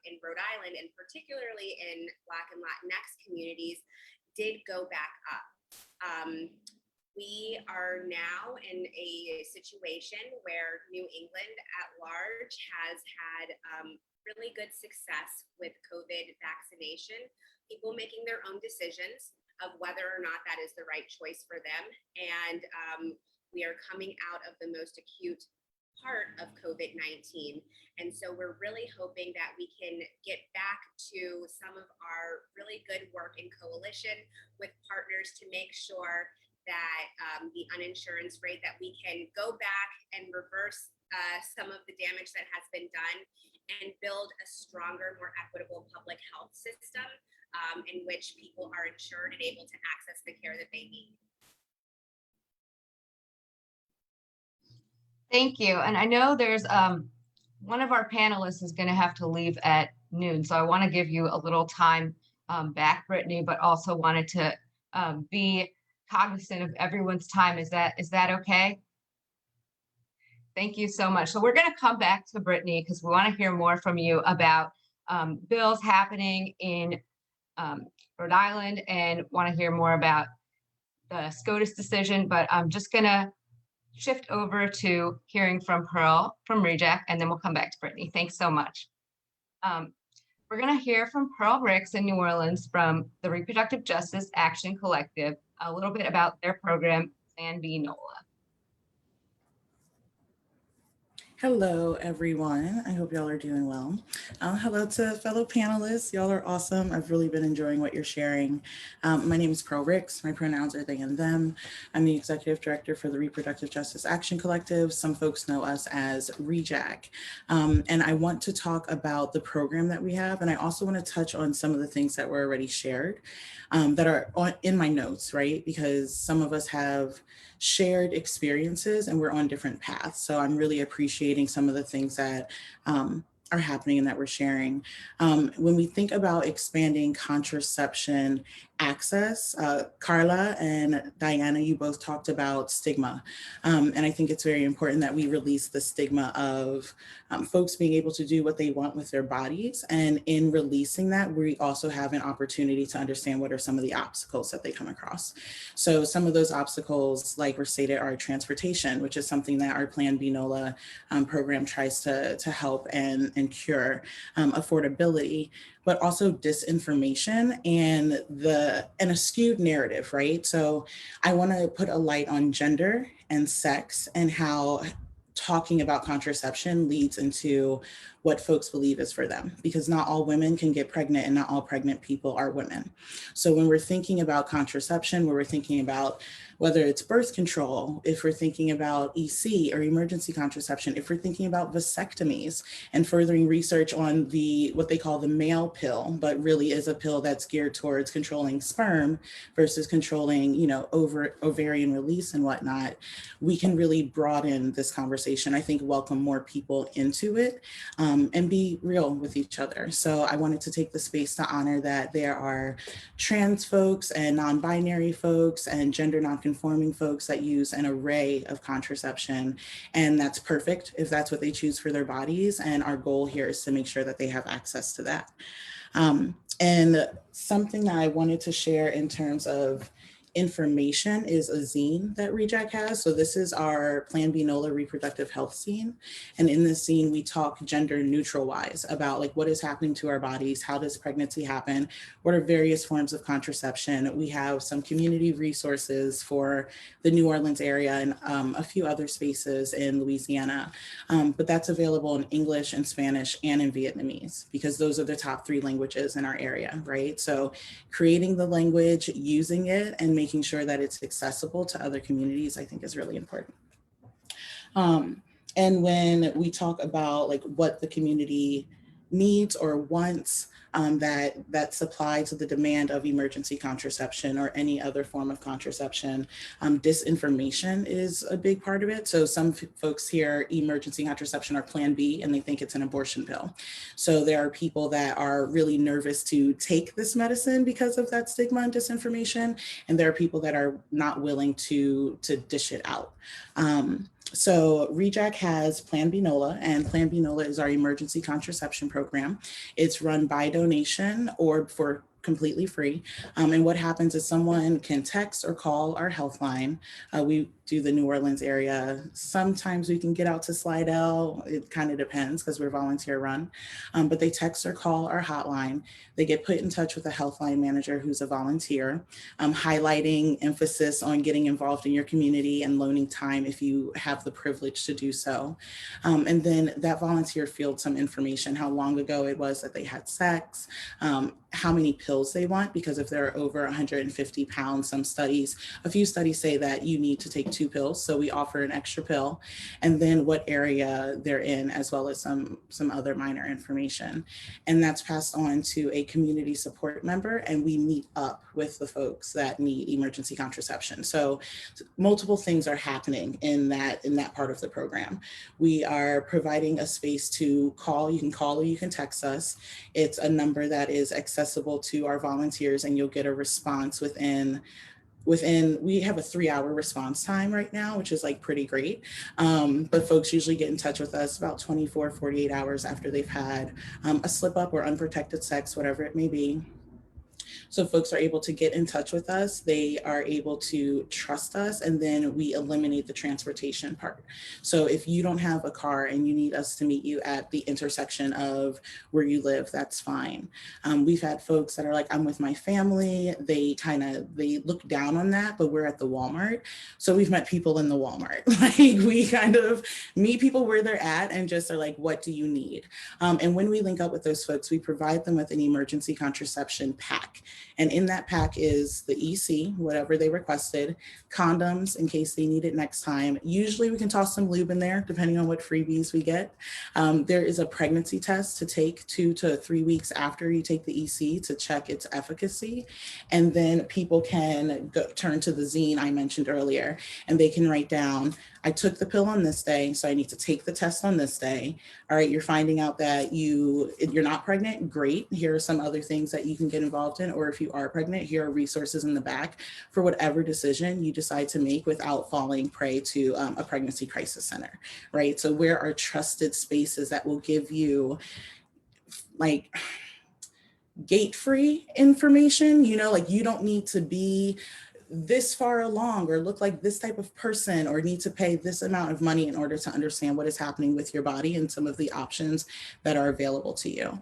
in Rhode Island, and particularly in Black and Latinx communities, did go back up. We are now in a situation where New England at large has had really good success with COVID vaccination, people making their own decisions of whether or not that is the right choice for them. And we are coming out of the most acute part of COVID-19. And so we're really hoping that we can get back to some of our really good work in coalition with partners to make sure that the uninsurance rate, that we can go back and reverse some of the damage that has been done and build a stronger, more equitable public health system in which people are insured and able to access the care that they need. Thank you. And I know there's one of our panelists is going to have to leave at noon, so I want to give you a little time back, Brittany, but also wanted to be cognizant of everyone's time. Is that okay? Thank you so much. So we're going to come back to Brittany because we want to hear more from you about bills happening in Rhode Island and want to hear more about the SCOTUS decision. But I'm just going to shift over to hearing from Pearl from Reject, and then we'll come back to Brittany. Thanks so much. We're going to hear from Pearl Ricks in New Orleans from the Reproductive Justice Action Collective, a little bit about their program, Plan B NOLA. Hello, everyone. I hope y'all are doing well. Hello to fellow panelists. Y'all are awesome. I've really been enjoying what you're sharing. My name is Pearl Ricks. My pronouns are they and them. I'm the executive director for the Reproductive Justice Action Collective. Some folks know us as REJAC. And I want to talk about the program that we have. And I also want to touch on some of the things that were already shared that are in my notes, right? Because some of us have shared experiences and we're on different paths. So I'm really appreciating some of the things that are happening and that we're sharing. When we think about expanding contraception access, Carla and Diana, you both talked about stigma. And I think it's very important that we release the stigma of folks being able to do what they want with their bodies. And in releasing that, we also have an opportunity to understand what are some of the obstacles that they come across. So some of those obstacles, like were stated, are transportation, which is something that our Plan B NOLA program tries to help and cure, affordability, but also disinformation and a skewed narrative, right? So I want to put a light on gender and sex and how talking about contraception leads into what folks believe is for them, because not all women can get pregnant and not all pregnant people are women. So when we're thinking about contraception, when we're thinking about whether it's birth control, if we're thinking about EC or emergency contraception, if we're thinking about vasectomies and furthering research on what they call the male pill, but really is a pill that's geared towards controlling sperm versus controlling, ovarian release and whatnot, we can really broaden this conversation. I think welcome more people into it and be real with each other. So I wanted to take the space to honor that there are trans folks and non-binary folks and gender non-conforming folks that use an array of contraception, and that's perfect if that's what they choose for their bodies. And our goal here is to make sure that they have access to that. And something that I wanted to share in terms of information is a zine that REJAC has. So this is our Plan B NOLA reproductive health zine. And in this zine, we talk gender neutral wise about like what is happening to our bodies, how does pregnancy happen, what are various forms of contraception. We have some community resources for the New Orleans area and a few other spaces in Louisiana. But that's available in English and Spanish and in Vietnamese, because those are the top 3 languages in our area, right? So creating the language, using it, and making sure that it's accessible to other communities, I think is really important. And when we talk about like what the community needs or wants, that supply to the demand of emergency contraception or any other form of contraception, disinformation is a big part of it. So some folks hear emergency contraception or Plan B and they think it's an abortion pill. So there are people that are really nervous to take this medicine because of that stigma and disinformation. And there are people that are not willing to dish it out. So REJAC has Plan B NOLA, and Plan B NOLA is our emergency contraception program. It's run by donation or for completely free. And what happens is someone can text or call our health line. We do the New Orleans area. Sometimes we can get out to Slidell. It kind of depends because we're volunteer run. But they text or call our hotline. They get put in touch with a health line manager who's a volunteer, highlighting emphasis on getting involved in your community and loaning time if you have the privilege to do so. And then that volunteer fields some information, how long ago it was that they had sex, how many pills they want, because if they're over 150 pounds, a few studies say that you need to take 2 pills. So we offer an extra pill, and then what area they're in, as well as some other minor information. And that's passed on to a community support member, and we meet up with the folks that need emergency contraception. So multiple things are happening in that part of the program. We are providing a space to call. You can call or you can text us. It's a number that is accessible to our volunteers, and you'll get a response within, we have a 3-hour response time right now, which is like pretty great. But folks usually get in touch with us about 24, 48 hours after they've had a slip up or unprotected sex, whatever it may be. So folks are able to get in touch with us. They are able to trust us, and then we eliminate the transportation part. So if you don't have a car and you need us to meet you at the intersection of where you live, that's fine. We've had folks that are like, I'm with my family. They look down on that, but we're at the Walmart. So we've met people in the Walmart. Like we kind of meet people where they're at and just are like, what do you need? And when we link up with those folks, we provide them with an emergency contraception pack. And in that pack is the EC, whatever they requested, condoms in case they need it next time. Usually we can toss some lube in there, depending on what freebies we get. There is a pregnancy test to take 2 to 3 weeks after you take the EC to check its efficacy. And then people can turn to the zine I mentioned earlier, and they can write down, I took the pill on this day, so I need to take the test on this day. All right, you're finding out that you're not pregnant, great. Here are some other things that you can get involved in, or if you are pregnant, here are resources in the back for whatever decision you decide to make without falling prey to a pregnancy crisis center, right? So where are trusted spaces that will give you like gate-free information, like you don't need to be this far along or look like this type of person or need to pay this amount of money in order to understand what is happening with your body and some of the options that are available to you.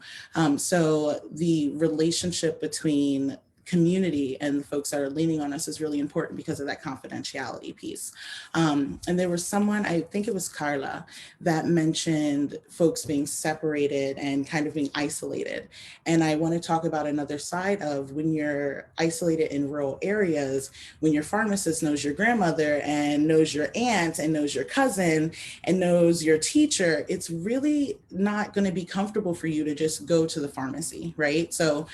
So the relationship between community and the folks that are leaning on us is really important because of that confidentiality piece. And there was someone, I think it was Carla, that mentioned folks being separated and kind of being isolated. And I want to talk about another side of when you're isolated in rural areas, when your pharmacist knows your grandmother and knows your aunt and knows your cousin and knows your teacher, it's really not going to be comfortable for you to just go to the pharmacy, right? So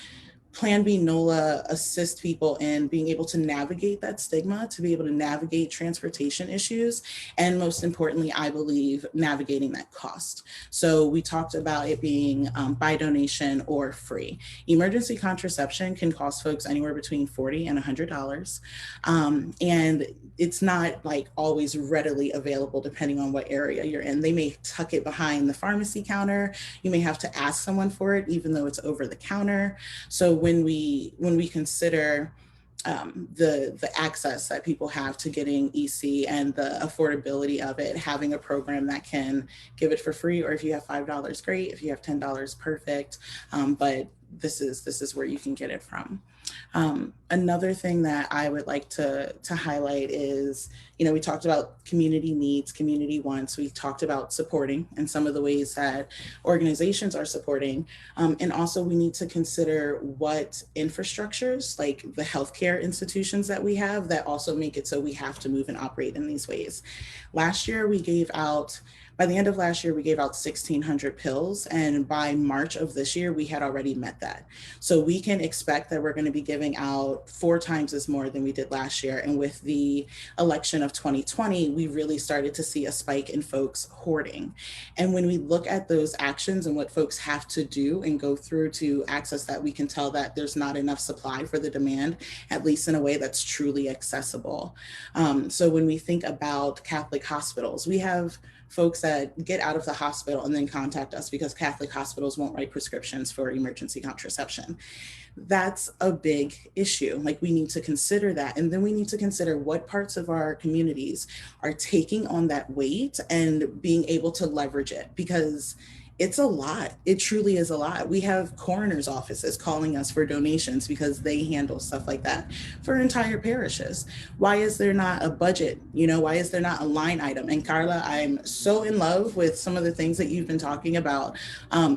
Plan B NOLA assists people in being able to navigate that stigma, to be able to navigate transportation issues, and most importantly, I believe, navigating that cost. So we talked about it being by donation or free. Emergency contraception can cost folks anywhere between $40 and $100. And it's not like always readily available depending on what area you're in. They may tuck it behind the pharmacy counter. You may have to ask someone for it, even though it's over the counter. So when we consider the access that people have to getting EC and the affordability of it, having a program that can give it for free, or if you have $5, great. If you have $10, perfect. But this is where you can get it from. Another thing that I would like to highlight is, we talked about community needs, community wants. We talked about supporting and some of the ways that organizations are supporting. And also we need to consider what infrastructures, like the healthcare institutions that we have, that also make it so we have to move and operate in these ways. By the end of last year, we gave out 1,600 pills, and by March of this year, we had already met that. So we can expect that we're going to be giving out 4 times as more than we did last year. And with the election of 2020, we really started to see a spike in folks hoarding. And when we look at those actions and what folks have to do and go through to access that, we can tell that there's not enough supply for the demand, at least in a way that's truly accessible. So when we think about Catholic hospitals, we have folks that get out of the hospital and then contact us because Catholic hospitals won't write prescriptions for emergency contraception. That's a big issue. Like, we need to consider that. And then we need to consider what parts of our communities are taking on that weight and being able to leverage it, because it's a lot. It truly is a lot. We have coroner's offices calling us for donations because they handle stuff like that for entire parishes. Why is there not a budget? Why is there not a line item? And Carla, I'm so in love with some of the things that you've been talking about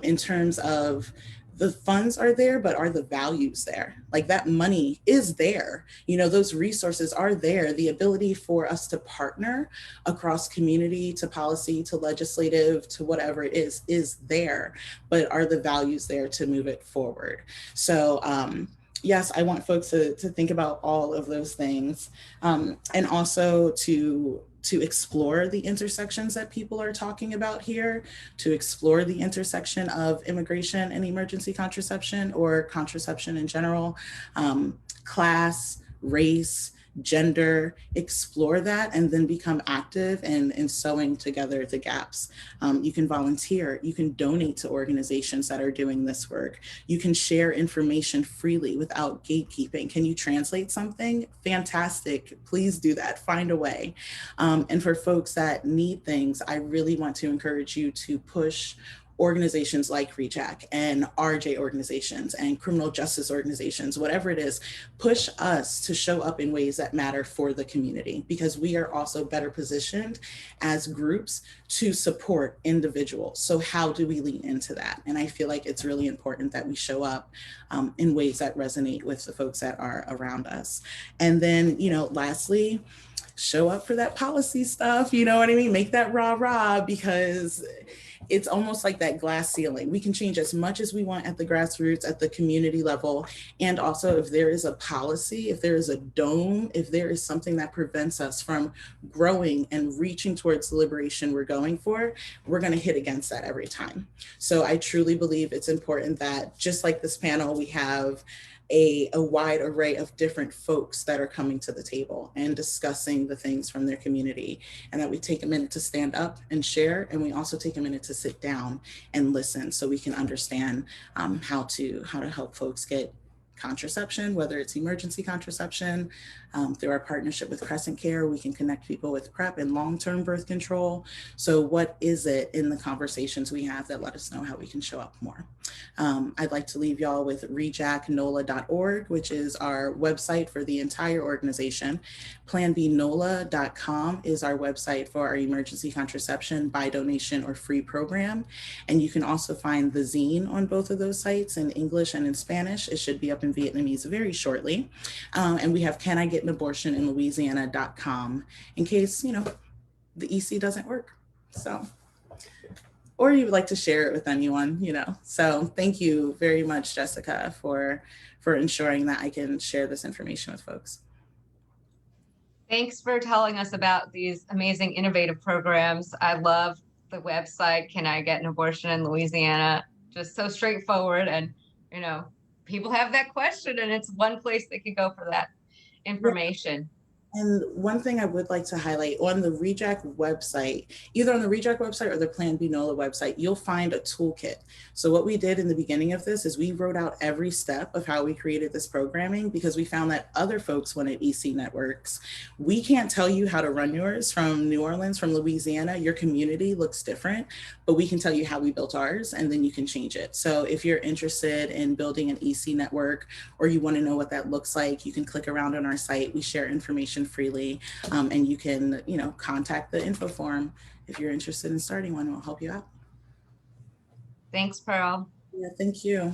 in terms of the funds are there, but are the values there? Like, that money is there. Those resources are there. The ability for us to partner across community to policy to legislative to whatever it is there, but are the values there to move it forward? So yes, I want folks to think about all of those things, and also to explore the intersections that people are talking about here, to explore the intersection of immigration and emergency contraception, or contraception in general, class, race, gender, explore that, and then become active in sewing together the gaps. You can volunteer, you can donate to organizations that are doing this work. You can share information freely without gatekeeping. Can you translate something? Fantastic, please do that, find a way. And for folks that need things, I really want to encourage you to push organizations like REJAC and RJ organizations and criminal justice organizations, whatever it is, push us to show up in ways that matter for the community, because we are also better positioned as groups to support individuals. So how do we lean into that? And I feel like it's really important that we show up in ways that resonate with the folks that are around us. And then, lastly, show up for that policy stuff, you know what I mean? Make that rah-rah, because it's almost like that glass ceiling. We can change as much as we want at the grassroots, at the community level. And also, if there is a policy, if there is a dome, if there is something that prevents us from growing and reaching towards the liberation we're going for, we're going to hit against that every time. So I truly believe it's important that, just like this panel, we have a wide array of different folks that are coming to the table and discussing the things from their community, and that we take a minute to stand up and share, and we also take a minute to sit down and listen so we can understand how to help folks get contraception, whether it's emergency contraception. Through our partnership with Crescent Care, we can connect people with PrEP and long-term birth control. So what is it in the conversations we have that let us know how we can show up more? I'd like to leave y'all with rejacnola.org, which is our website for the entire organization. planbnola.com is our website for our emergency contraception by donation or free program. And you can also find the zine on both of those sites in English and in Spanish. It should be up in Vietnamese very shortly. And we have Can I Get an Abortion in Louisiana.com in case, the EC doesn't work. So, or you would like to share it with anyone, So thank you very much, Jessica, for ensuring that I can share this information with folks. Thanks for telling us about these amazing innovative programs. I love the website, Can I Get an Abortion in Louisiana? Just so straightforward, and people have that question, and it's one place they could go for that information. And one thing I would like to highlight, on the REJAC website, either on the REJAC website or the Plan B NOLA website, you'll find a toolkit. So what we did in the beginning of this is we wrote out every step of how we created this programming, because we found that other folks wanted EC networks. We can't tell you how to run yours from New Orleans, from Louisiana. Your community looks different, but we can tell you how we built ours, and then you can change it. So if you're interested in building an EC network, or you want to know what that looks like, you can click around on our site. We share information freely, and you can contact the info form if you're interested in starting one. We'll help you out. Thanks, Pearl. Yeah, thank you.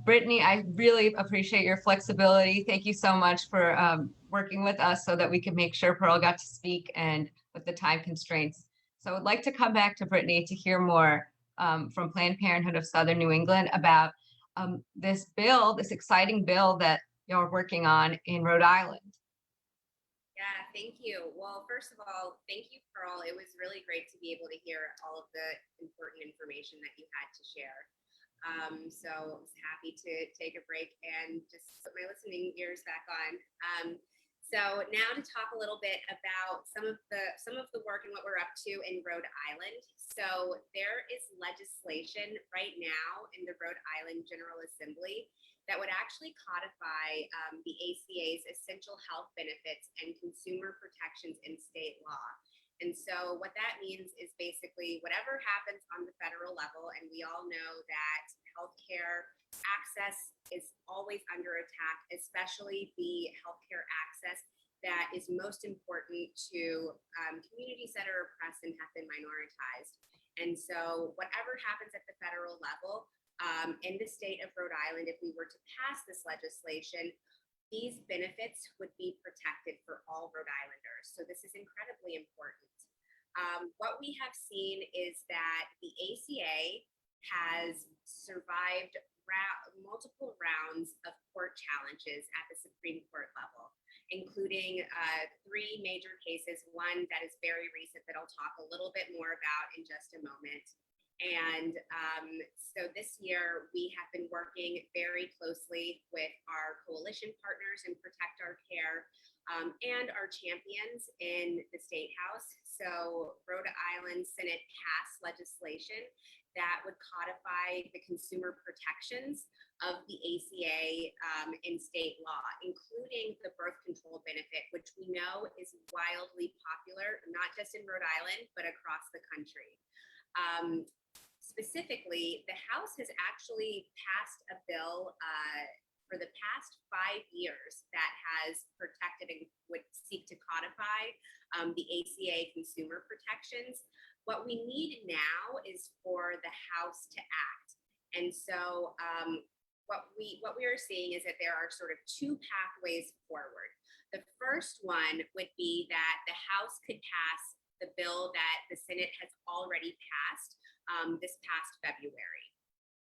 Brittany, I really appreciate your flexibility. Thank you so much for working with us so that we could make sure Pearl got to speak, and with the time constraints. So I'd like to come back to Brittany to hear more from Planned Parenthood of Southern New England about this exciting bill that you're working on in Rhode Island. Yeah, thank you. Well, first of all, thank you, Pearl. It was really great to be able to hear all of the important information that you had to share. So I was happy to take a break and just put my listening ears back on. So now to talk a little bit about some of the work and what we're up to in Rhode Island. So there is legislation right now in the Rhode Island General Assembly that would actually codify the ACA's essential health benefits and consumer protections in state law. And so what that means is basically whatever happens on the federal level, and we all know that healthcare access is always under attack, especially the healthcare access that is most important to communities that are oppressed and have been minoritized. And so whatever happens at the federal level, in the state of Rhode Island, if we were to pass this legislation, these benefits would be protected for all Rhode Islanders. So this is incredibly important. What we have seen is that the ACA has survived multiple rounds of court challenges at the Supreme Court level, including 3 major cases, one that is very recent that I'll talk a little bit more about in just a moment. And so this year, we have been working very closely with our coalition partners in Protect Our Care and our champions in the State House. So Rhode Island Senate passed legislation that would codify the consumer protections of the ACA in state law, including the birth control benefit, which we know is wildly popular, not just in Rhode Island, but across the country. Specifically, the House has actually passed a bill for the past 5 years that has protected and would seek to codify the ACA consumer protections. What we need now is for the House to act. And so what we are seeing is that there are sort of two pathways forward. The first one would be that the House could pass the bill that the Senate has already passed this past February.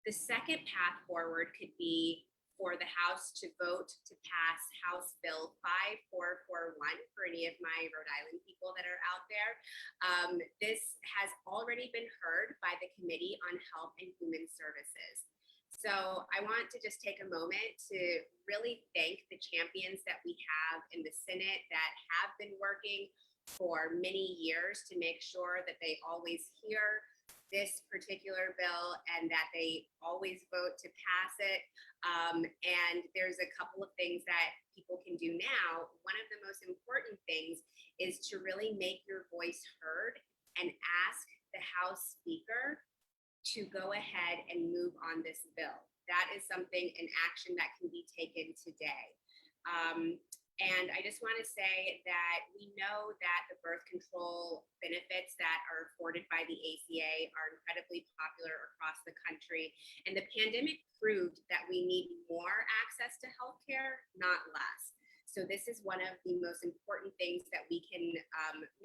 The second path forward could be for the House to vote to pass House Bill 5441 for any of my Rhode Island people that are out there. This has already been heard by the Committee on Health and Human Services. So I want to just take a moment to really thank the champions that we have in the Senate that have been working for many years to make sure that they always hear this particular bill and that they always vote to pass it. And there's a couple of things that people can do now. One of the most important things is to really make your voice heard and ask the House Speaker to go ahead and move on this bill. That is something, an action that can be taken today. And I just want to say that we know that the birth control benefits that are afforded by the ACA are incredibly popular across the country. And the pandemic proved that we need more access to healthcare, not less. So this is one of the most important things that we can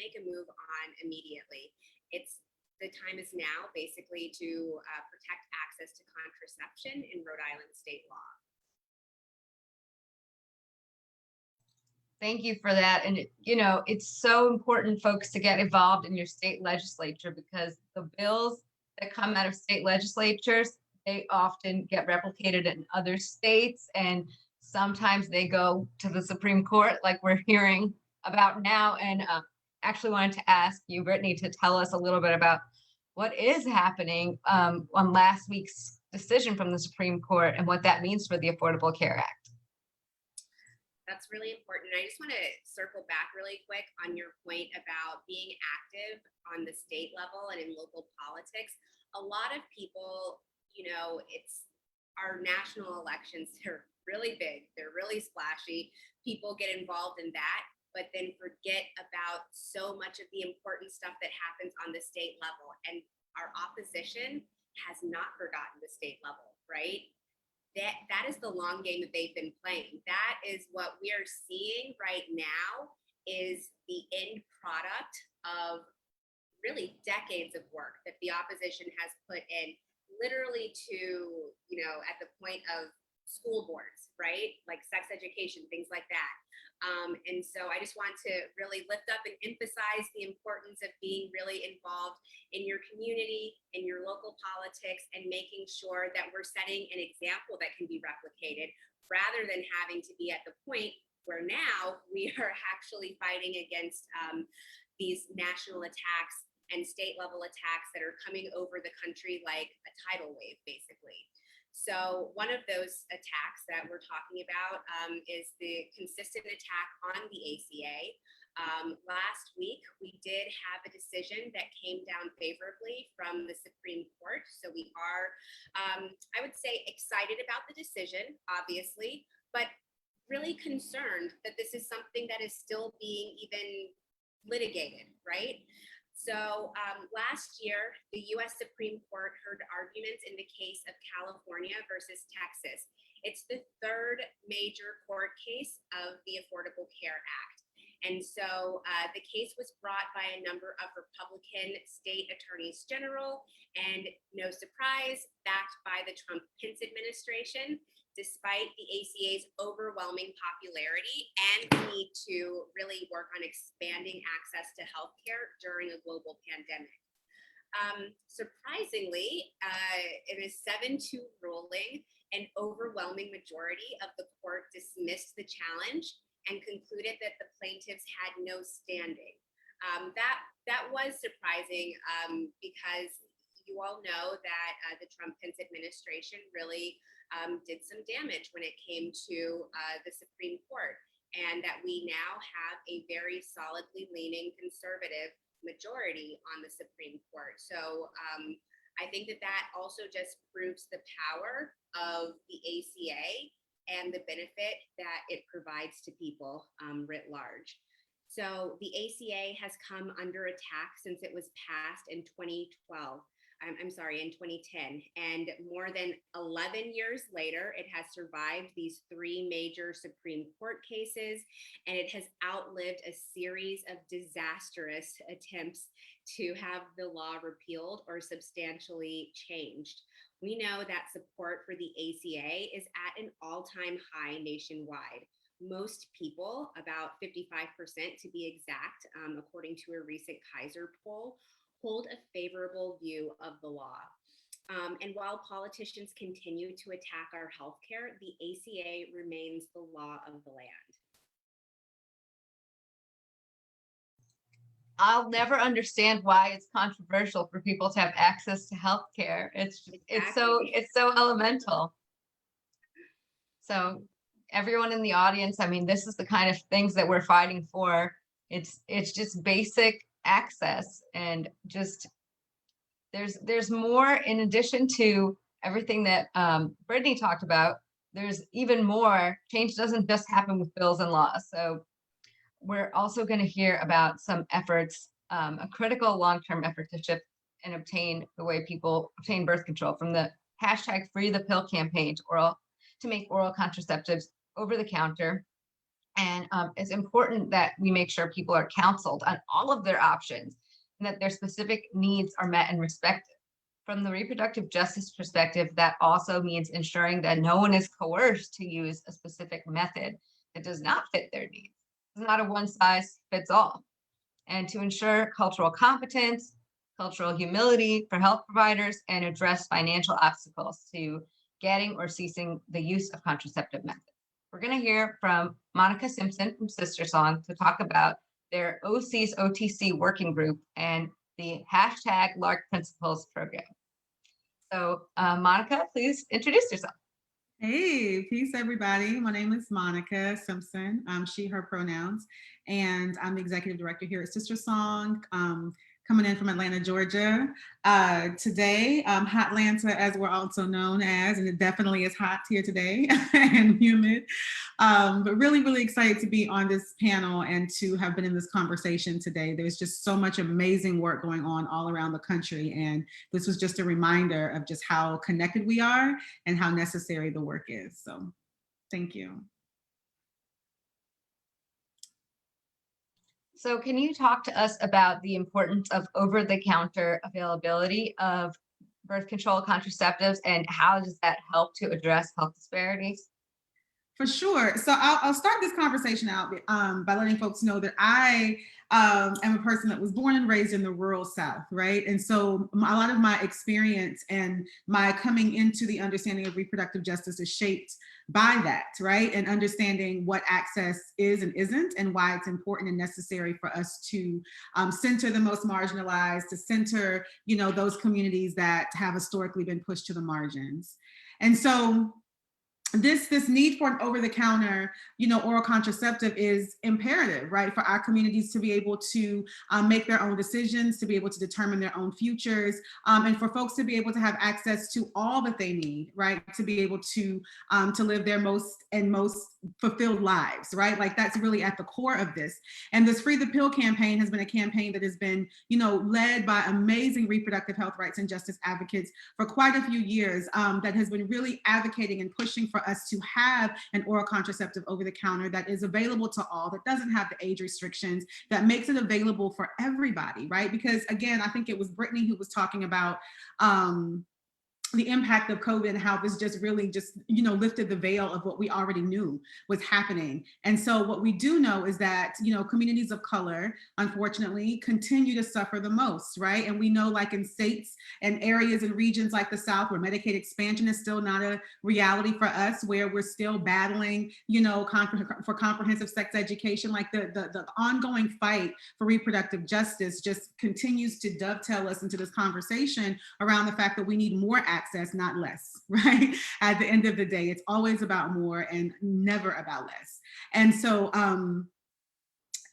make a move on immediately. The time is now basically to protect access to contraception in Rhode Island state law. Thank you for that. And, it's so important, folks, to get involved in your state legislature, because the bills that come out of state legislatures, they often get replicated in other states. And sometimes they go to the Supreme Court, like we're hearing about now. And actually wanted to ask you, Brittany, to tell us a little bit about what is happening on last week's decision from the Supreme Court and what that means for the Affordable Care Act. That's really important. I just want to circle back really quick on your point about being active on the state level and in local politics. A lot of people, it's our national elections, they're really big, they're really splashy. People get involved in that, but then forget about so much of the important stuff that happens on the state level. And our opposition has not forgotten the state level, right? That is the long game that they've been playing. That is what we are seeing right now, is the end product of really decades of work that the opposition has put in, literally to, at the point of school boards, right? Like sex education, things like that. And so I just want to really lift up and emphasize the importance of being really involved in your community, in your local politics, and making sure that we're setting an example that can be replicated, rather than having to be at the point where now we are actually fighting against these national attacks and state level attacks that are coming over the country like a tidal wave, basically. So one of those attacks that we're talking about is the consistent attack on the ACA. Last week, we did have a decision that came down favorably from the Supreme Court. So we are, I would say, excited about the decision, obviously, but really concerned that this is something that is still being even litigated, right? So last year, the U.S. Supreme Court heard arguments in the case of California versus Texas. It's the third major court case of the Affordable Care Act. And so the case was brought by a number of Republican state attorneys general, and no surprise, backed by the Trump-Pence administration, despite the ACA's overwhelming popularity and the need to really work on expanding access to healthcare during a global pandemic. Surprisingly, in a 7-2 ruling, an overwhelming majority of the court dismissed the challenge and concluded that the plaintiffs had no standing. That was surprising because you all know that the Trump-Pence administration really did some damage when it came to the Supreme Court, and that we now have a very solidly leaning conservative majority on the Supreme Court. So I think that also just proves the power of the ACA and the benefit that it provides to people writ large. So the ACA has come under attack since it was passed in 2012. I'm sorry, in 2010. And more than 11 years later, it has survived these 3 major Supreme Court cases, and it has outlived a series of disastrous attempts to have the law repealed or substantially changed. We know that support for the ACA is at an all-time high nationwide. Most people, about 55% to be exact, according to a recent Kaiser poll, hold a favorable view of the law. And while politicians continue to attack our healthcare, the ACA remains the law of the land. I'll never understand why it's controversial for people to have access to healthcare. It's so elemental. So everyone in the audience, I mean, this is the kind of things that we're fighting for. It's just basic access, and just there's more in addition to everything that Brittany talked about. There's even more. Change doesn't just happen with bills and laws. So we're also going to hear about some efforts, a critical long-term effort to shift and obtain the way people obtain birth control, from the hashtag Free the Pill campaign to make oral contraceptives over the counter. And it's important that we make sure people are counseled on all of their options and that their specific needs are met and respected. From the reproductive justice perspective, that also means ensuring that no one is coerced to use a specific method that does not fit their needs. It's not a one size fits all. And to ensure cultural competence, cultural humility for health providers, and address financial obstacles to getting or ceasing the use of contraceptive methods. We're going to hear from Monica Simpson from Sister Song to talk about their OC's OTC working group and the hashtag LARC Principles program. So Monica, please introduce yourself. Hey, peace everybody. My name is Monica Simpson. She, her pronouns, and I'm the executive director here at Sister Song, coming in from Atlanta, Georgia. Today, Hotlanta, as we're also known as, and it definitely is hot here today and humid, but really, really excited to be on this panel and to have been in this conversation today. There's just so much amazing work going on all around the country, and this was just a reminder of just how connected we are and how necessary the work is. So thank you. So can you talk to us about the importance of over-the-counter availability of birth control contraceptives, and how does that help to address health disparities? For sure. So I'll start this conversation out by letting folks know that I am a person that was born and raised in the rural South, right? And so a lot of my experience and my coming into the understanding of reproductive justice is shaped by that, right? And understanding what access is and isn't, and why it's important and necessary for us to center the most marginalized, to center, you know, those communities that have historically been pushed to the margins. And so this need for an over-the-counter, you know, oral contraceptive is imperative, right, for our communities to be able to make their own decisions, to be able to determine their own futures, and for folks to be able to have access to all that they need, right, to be able to live their most fulfilled lives, right? Like that's really at the core of this. And this Free the Pill campaign has been a campaign that has been, you know, led by amazing reproductive health rights and justice advocates for quite a few years, that has been really advocating and pushing for us to have an oral contraceptive over the counter that is available to all, that doesn't have the age restrictions, that makes it available for everybody, right? Because again, I think it was Brittany who was talking about the impact of COVID and how this just really just, lifted the veil of what we already knew was happening. And so what we do know is that, communities of color, unfortunately, continue to suffer the most, right? And we know, like in states and areas and regions like the South, where Medicaid expansion is still not a reality for us, where we're still battling, for comprehensive sex education, like the ongoing fight for reproductive justice just continues to dovetail us into this conversation around the fact that we need more access, not less, right? At the end of the day, it's always about more and never about less. And so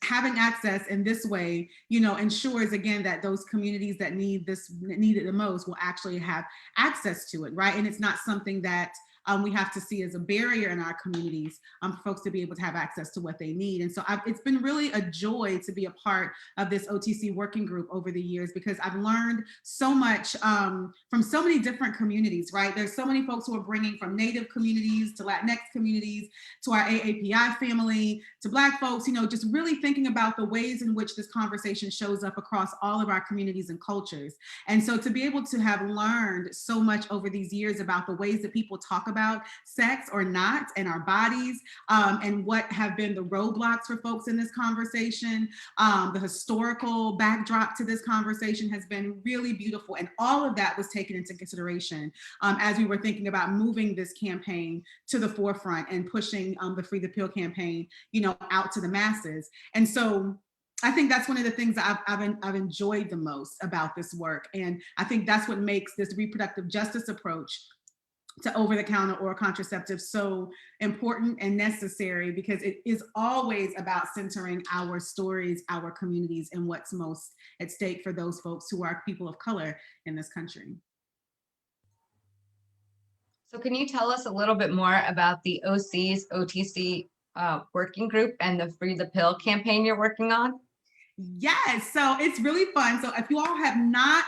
having access in this way, ensures again that those communities that need it the most will actually have access to it, right? And it's not something that we have to see as a barrier in our communities for folks to be able to have access to what they need. And so it's been really a joy to be a part of this OTC working group over the years, because I've learned so much from so many different communities, right? There's so many folks who are bringing from Native communities to Latinx communities, to our AAPI family, to Black folks, just really thinking about the ways in which this conversation shows up across all of our communities and cultures. And so to be able to have learned so much over these years about the ways that people talk about sex or not and our bodies, and what have been the roadblocks for folks in this conversation, the historical backdrop to this conversation has been really beautiful. And all of that was taken into consideration as we were thinking about moving this campaign to the forefront and pushing the Free the Pill campaign, out to the masses. And so I think that's one of the things that I've enjoyed the most about this work. And I think that's what makes this reproductive justice approach to over-the-counter oral contraceptive so important and necessary, because it is always about centering our stories, our communities, and what's most at stake for those folks who are people of color in this country. So can you tell us a little bit more about the OTC working group and the Free the Pill campaign you're working on? Yes, so it's really fun. So if you all have not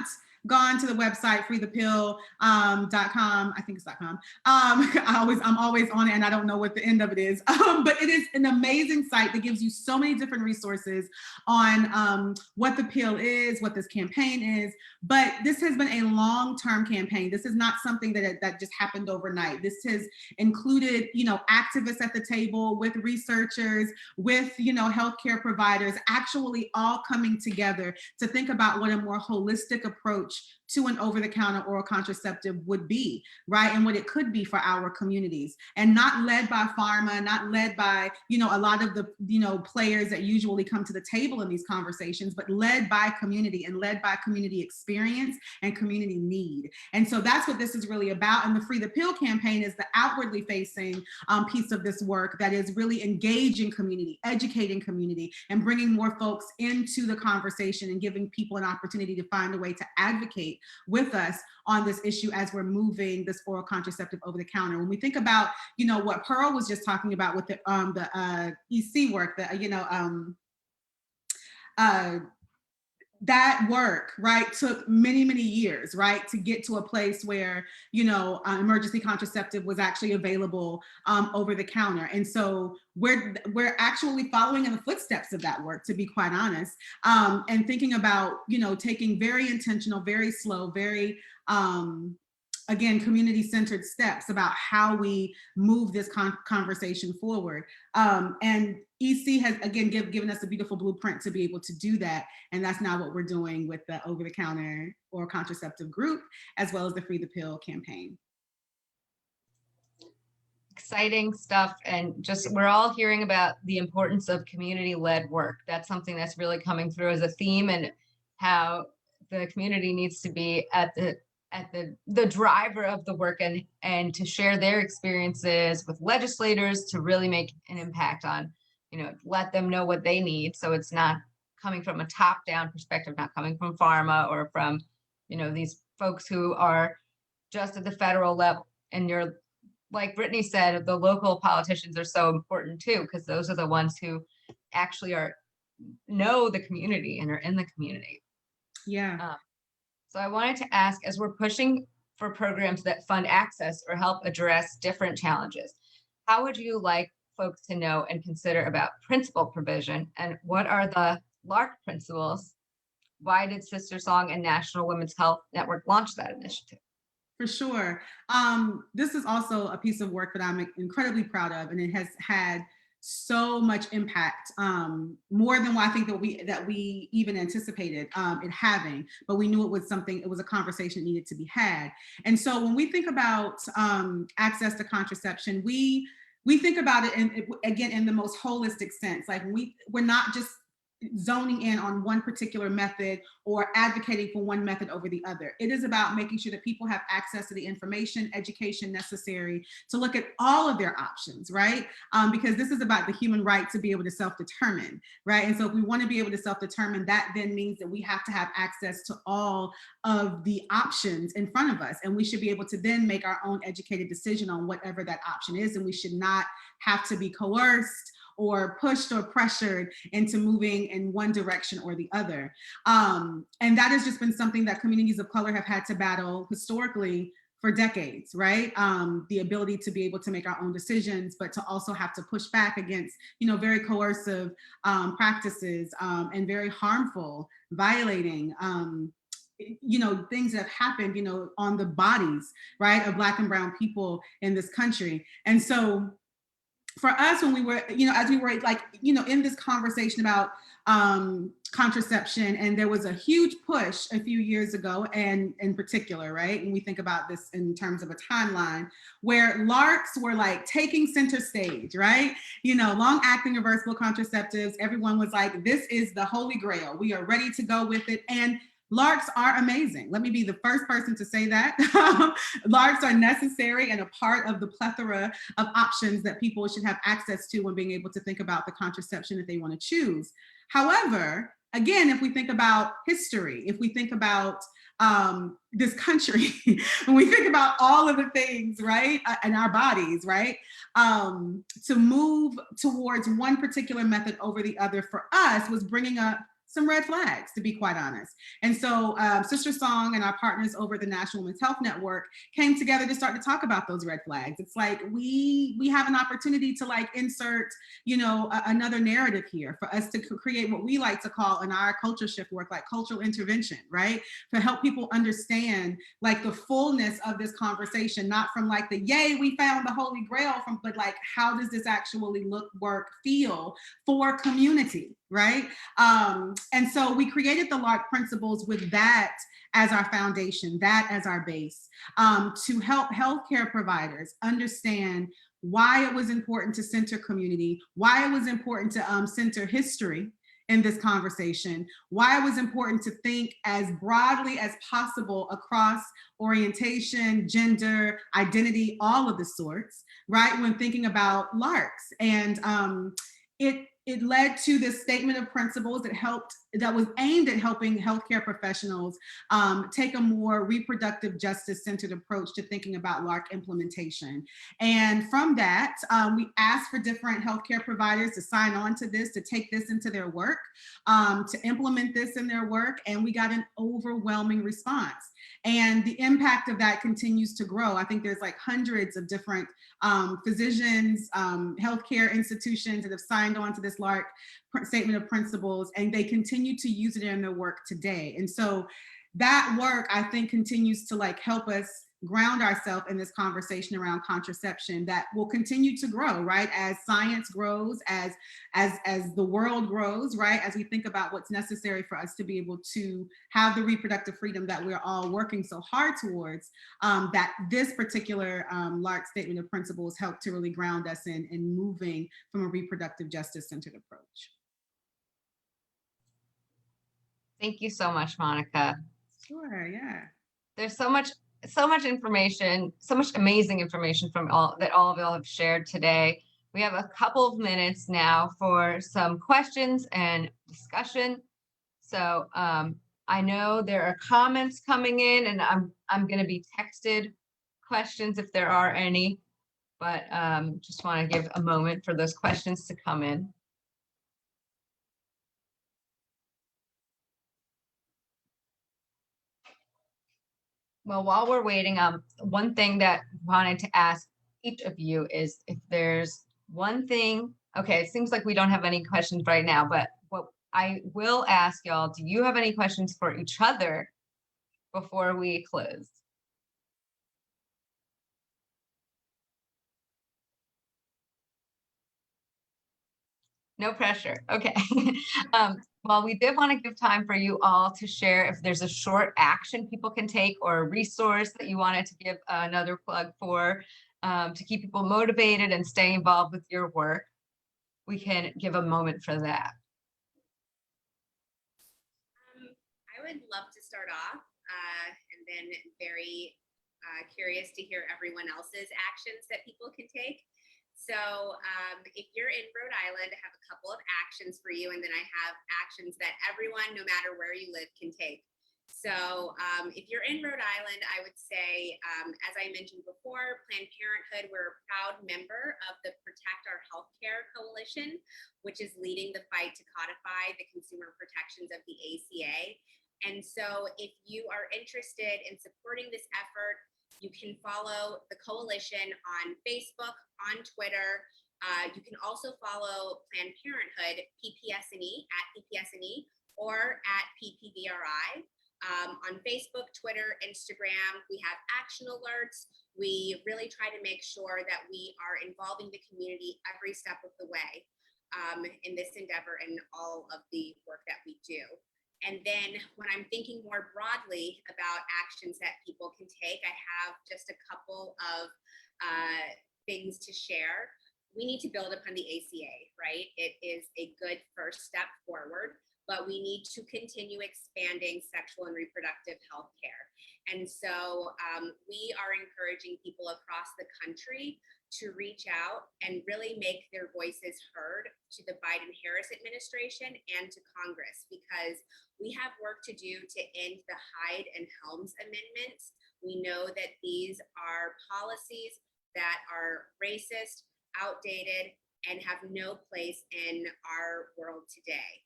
gone to the website freethepill.com, I think it's .com. I'm always on it and I don't know what the end of it is. But it is an amazing site that gives you so many different resources on what the pill is, what this campaign is. But this has been a long-term campaign. This is not something that just happened overnight. This has included, activists at the table with researchers, with, healthcare providers, actually all coming together to think about what a more holistic approach to an over-the-counter oral contraceptive would be, right? And what it could be for our communities, and not led by pharma, not led by, a lot of the, players that usually come to the table in these conversations, but led by community and led by community experience and community need. And so that's what this is really about. And the Free the Pill campaign is the outwardly facing piece of this work that is really engaging community, educating community, and bringing more folks into the conversation and giving people an opportunity to find a way to advocate with us on this issue as we're moving this oral contraceptive over the counter. When we think about, what Pearl was just talking about with the EC work, that work, right, took many, many years, right, to get to a place where, emergency contraceptive was actually available over the counter. And so we're actually following in the footsteps of that work, to be quite honest, and thinking about, taking very intentional, very slow, very, again, community-centered steps about how we move this conversation forward. And EC has, again, given us a beautiful blueprint to be able to do that. And that's now what we're doing with the over-the-counter oral contraceptive group, as well as the Free the Pill campaign. Exciting stuff. And just, we're all hearing about the importance of community-led work. That's something that's really coming through as a theme, and how the community needs to be at the driver of the work, and to share their experiences with legislators to really make an impact on, let them know what they need. So it's not coming from a top-down perspective, not coming from pharma or from, these folks who are just at the federal level. And you're, like Brittany said, the local politicians are so important too, because those are the ones who actually know the community and are in the community. Yeah. So I wanted to ask, as we're pushing for programs that fund access or help address different challenges, how would you like folks to know and consider about principle provision, and what are the LARC principles? Why did Sister Song and National Women's Health Network launch that initiative? For sure. This is also a piece of work that I'm incredibly proud of, and it has had so much impact, more than what I think that we even anticipated it having. But we knew it was something. It was a conversation that needed to be had. And so when we think about access to contraception, we think about it again in the most holistic sense. Like we're not just zoning in on one particular method or advocating for one method over the other. It is about making sure that people have access to the information, education necessary to look at all of their options, right? Because this is about the human right to be able to self-determine, right? And so if we want to be able to self-determine, that then means that we have to have access to all of the options in front of us. And we should be able to then make our own educated decision on whatever that option is. And we should not have to be coerced or pushed or pressured into moving in one direction or the other. And that has just been something that communities of color have had to battle historically for decades, right? The ability to be able to make our own decisions, but to also have to push back against, very coercive practices and very harmful, violating, things that have happened, on the bodies, right, of Black and brown people in this country. And so for us, when we were, as we were in this conversation about contraception, and there was a huge push a few years ago, and in particular, right, when we think about this in terms of a timeline, where LARCs were like taking center stage, right? Long-acting reversible contraceptives, everyone was like, this is the holy grail. We are ready to go with it. And LARCs are amazing. Let me be the first person to say that. LARCs are necessary and a part of the plethora of options that people should have access to when being able to think about the contraception that they want to choose. However, again, if we think about history, if we think about this country, when we think about all of the things, right, in our bodies, right, to move towards one particular method over the other for us was bringing up some red flags, to be quite honest. And so Sister Song and our partners over at the National Women's Health Network came together to start to talk about those red flags. It's like we have an opportunity to insert, another narrative here for us to create what we like to call in our culture shift work, like cultural intervention, right? To help people understand the fullness of this conversation, not from the yay, we found the holy grail but how does this actually look, work, feel for community, right? And so we created the LARC principles with that as our foundation, that as our base, to help healthcare providers understand why it was important to center community, why it was important to center history in this conversation, why it was important to think as broadly as possible across orientation, gender, identity, all of the sorts, right, when thinking about LARCs. And it led to this statement of principles that was aimed at helping healthcare professionals take a more reproductive justice centered approach to thinking about LARC implementation. And from that, we asked for different healthcare providers to sign on to this, to take this into their work, to implement this in their work. And we got an overwhelming response. And the impact of that continues to grow. I think there's hundreds of different physicians, healthcare institutions that have signed on to this LARC statement of principles, and they continue to use it in their work today. And so that work, I think, continues to help us ground ourselves in this conversation around contraception that will continue to grow, right? As science grows, as the world grows, right? As we think about what's necessary for us to be able to have the reproductive freedom that we're all working so hard towards, that this particular LARC statement of principles help to really ground us in moving from a reproductive justice centered approach. Thank you so much, Monica. Sure, yeah. There's so much information, so much amazing information from all of y'all have shared today. We have a couple of minutes now for some questions and discussion. So I know there are comments coming in, and I'm going to be texted questions if there are any, but just want to give a moment for those questions to come in. Well, while we're waiting, one thing that I wanted to ask each of you is if there's one thing, okay, it seems like we don't have any questions right now, but what I will ask y'all, do you have any questions for each other before we close? No pressure. Okay. Well, we did want to give time for you all to share if there's a short action people can take or a resource that you wanted to give another plug for to keep people motivated and stay involved with your work. We can give a moment for that. I would love to start off and then very curious to hear everyone else's actions that people can take. So if you're in Rhode Island, I have a couple of actions for you, and then I have actions that everyone, no matter where you live, can take. So if you're in Rhode Island, I would say, as I mentioned before, Planned Parenthood, we're a proud member of the Protect Our Healthcare Coalition, which is leading the fight to codify the consumer protections of the ACA. And so if you are interested in supporting this effort, you can follow the coalition on Facebook, on Twitter. You can also follow Planned Parenthood, PPS&E, at PPS&E, or at PPVRI. On Facebook, Twitter, Instagram, we have action alerts. We really try to make sure that we are involving the community every step of the way in this endeavor and all of the work that we do. And then when I'm thinking more broadly about actions that people can take, I have just a couple of things to share. We need to build upon the ACA, right? It is a good first step forward, but we need to continue expanding sexual and reproductive health care. And so we are encouraging people across the country to reach out and really make their voices heard to the Biden-Harris administration and to Congress, because we have work to do to end the Hyde and Helms amendments. We know that these are policies that are racist, outdated, and have no place in our world today.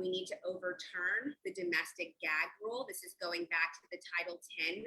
We need to overturn the domestic gag rule. This is going back to the Title 10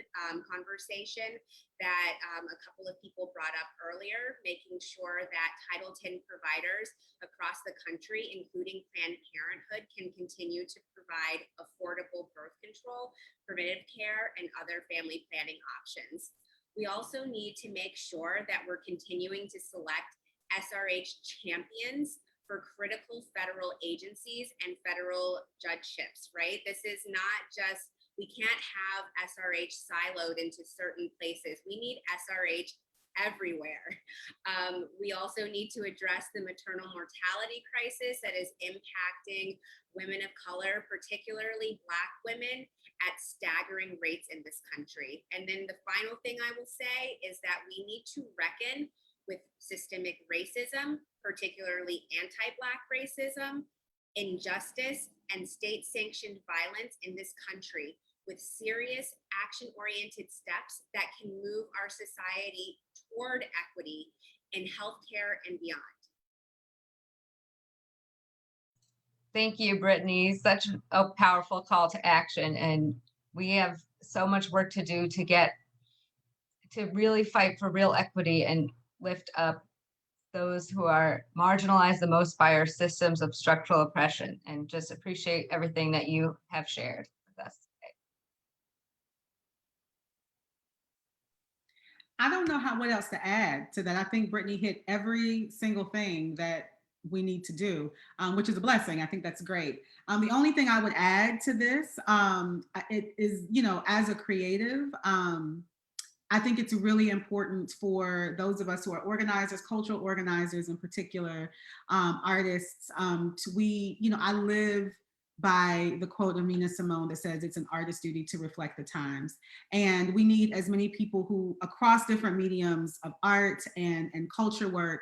conversation that a couple of people brought up earlier, making sure that Title 10 providers across the country, including Planned Parenthood, can continue to provide affordable birth control, preventive care, and other family planning options. We also need to make sure that we're continuing to select SRH champions for critical federal agencies and federal judgeships, right? This is not just, we can't have SRH siloed into certain places. We need SRH everywhere. We also need to address the maternal mortality crisis that is impacting women of color, particularly Black women, at staggering rates in this country. And then the final thing I will say is that we need to reckon with systemic racism, particularly anti-Black racism, injustice, and state-sanctioned violence in this country, with serious action-oriented steps that can move our society toward equity in healthcare and beyond. Thank you, Brittany. Such a powerful call to action. And we have so much work to do to get to really fight for real equity and lift up those who are marginalized the most by our systems of structural oppression, and just appreciate everything that you have shared with us today. I don't know what else to add to that. I think Brittany hit every single thing that we need to do, which is a blessing. I think that's great. The only thing I would add to this, it is, as a creative, I think it's really important for those of us who are organizers, cultural organizers in particular, artists, I live by the quote of Nina Simone that says it's an artist's duty to reflect the times. And we need as many people who across different mediums of art and culture work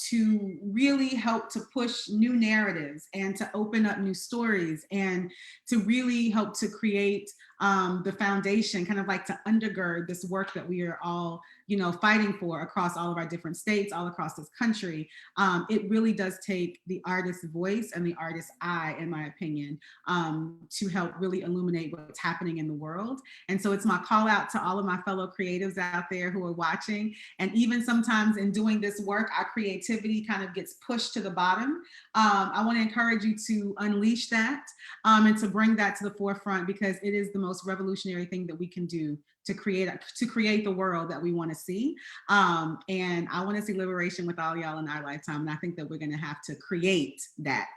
to really help to push new narratives and to open up new stories and to really help to create the foundation, kind of like to undergird this work that we are all, fighting for across all of our different states, all across this country. It really does take the artist's voice and the artist's eye, in my opinion, to help really illuminate what's happening in the world. And so it's my call out to all of my fellow creatives out there who are watching. And even sometimes in doing this work, I creativity kind of gets pushed to the bottom. I want to encourage you to unleash that and to bring that to the forefront, because it is the most revolutionary thing that we can do to create the world that we want to see. And I want to see liberation with all y'all in our lifetime. And I think that we're going to have to create that.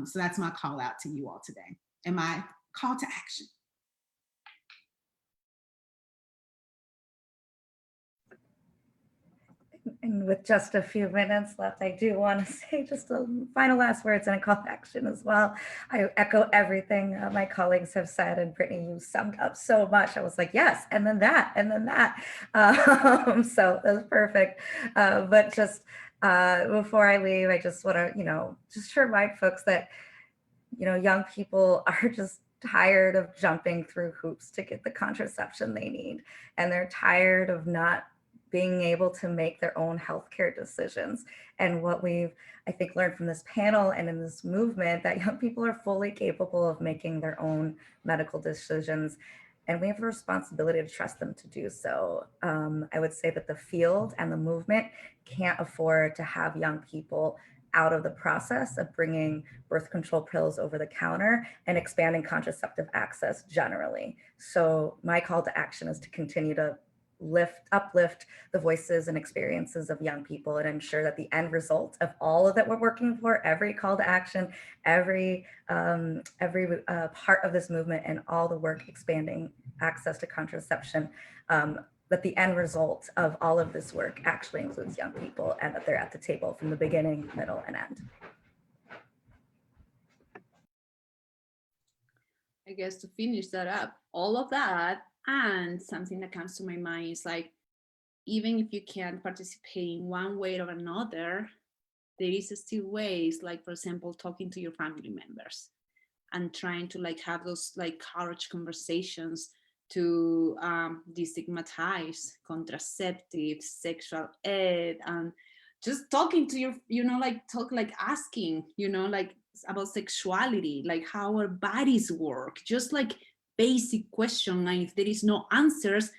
So that's my call out to you all today and my call to action. And with just a few minutes left, I do want to say just a final last words and a call to action as well. I echo everything my colleagues have said, and Brittany, you summed up so much. I was like, yes, and then that, and then that. So that was perfect. But just before I leave, I just want to, just remind folks that, young people are just tired of jumping through hoops to get the contraception they need. And they're tired of not being able to make their own healthcare decisions. And what we've, I think, learned from this panel and in this movement, that young people are fully capable of making their own medical decisions. And we have a responsibility to trust them to do so. I would say that the field and the movement can't afford to have young people out of the process of bringing birth control pills over the counter and expanding contraceptive access generally. So my call to action is to continue to uplift the voices and experiences of young people and ensure that the end result of all of that we're working for, every call to action, every part of this movement and all the work expanding access to contraception, that the end result of all of this work actually includes young people and that they're at the table from the beginning, middle, and end. I guess to finish that up, all of that, and something that comes to my mind is like, even if you can't participate in one way or another, there is still ways, like, for example, talking to your family members and trying to have those courage conversations to destigmatize contraceptive, sexual ed, and just talking to your, asking, about sexuality, how our bodies work, just basic question. And if there is no answers,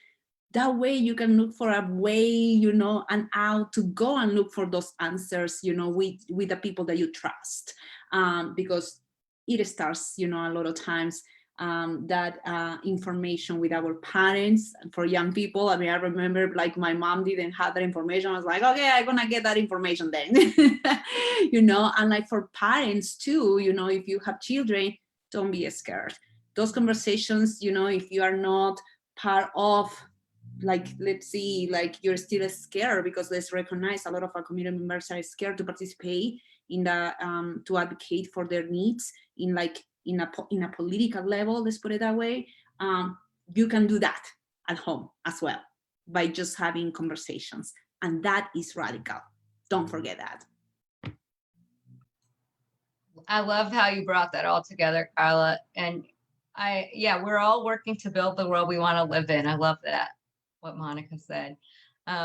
that way you can look for a way, and out to go and look for those answers, with the people that you trust, because it starts, a lot of times, that information with our parents. For young people, I mean, I remember my mom didn't have that information. I was like, okay, I'm gonna get that information then. And for parents too, if you have children, don't be scared. Those conversations, if you are not part of, let's see, you're still scared, because let's recognize a lot of our community members are scared to participate in the, to advocate for their needs in a political level, let's put it that way. You can do that at home as well by just having conversations. And that is radical. Don't forget that. I love how you brought that all together, Carla. And we're all working to build the world we want to live in. I love that, what Monica said.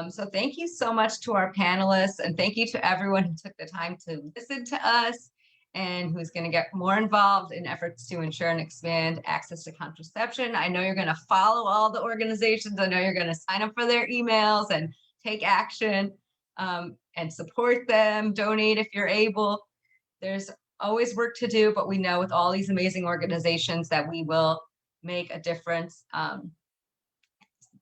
So thank you so much to our panelists, and thank you to everyone who took the time to listen to us and who's going to get more involved in efforts to ensure and expand access to contraception. I know you're going to follow all the organizations. I know you're going to sign up for their emails and take action, and support them, donate if you're able. There's always work to do, but we know with all these amazing organizations that we will make a difference.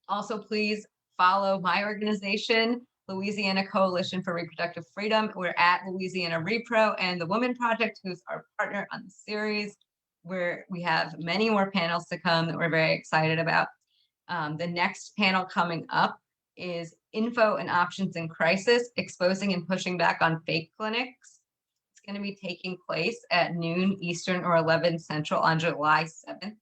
Also, please follow my organization, Louisiana Coalition for Reproductive Freedom. We're at Louisiana Repro, and the Womxn Project, who's our partner on the series, where we have many more panels to come that we're very excited about. The next panel coming up is Info and Options in Crisis, Exposing and Pushing Back on Fake Clinics. It's going to be taking place at noon Eastern or 11 Central on July 7th.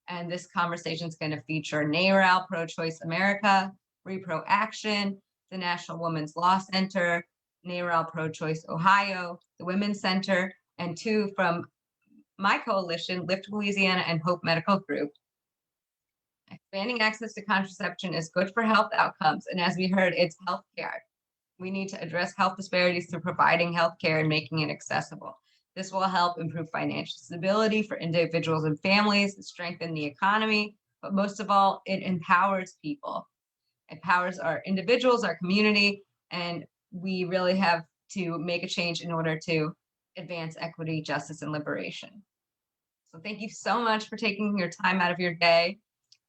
And this conversation is going to feature NARAL, Pro-Choice America, Repro Action, the National Women's Law Center, NARAL Pro-Choice Ohio, the Women's Center, and two from my coalition, Lift Louisiana and Hope Medical Group. Expanding access to contraception is good for health outcomes, and as we heard, it's healthcare. We need to address health disparities through providing healthcare and making it accessible. This will help improve financial stability for individuals and families, strengthen the economy, but most of all, it empowers people. It empowers our individuals, our community, and we really have to make a change in order to advance equity, justice, and liberation. So thank you so much for taking your time out of your day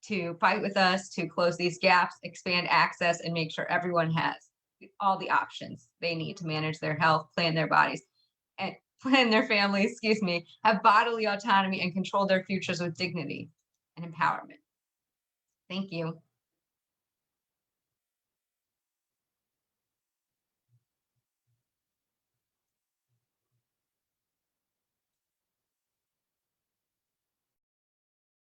to fight with us, to close these gaps, expand access, and make sure everyone has all the options they need to manage their health, plan their bodies, and plan their families, excuse me, have bodily autonomy and control their futures with dignity and empowerment. Thank you.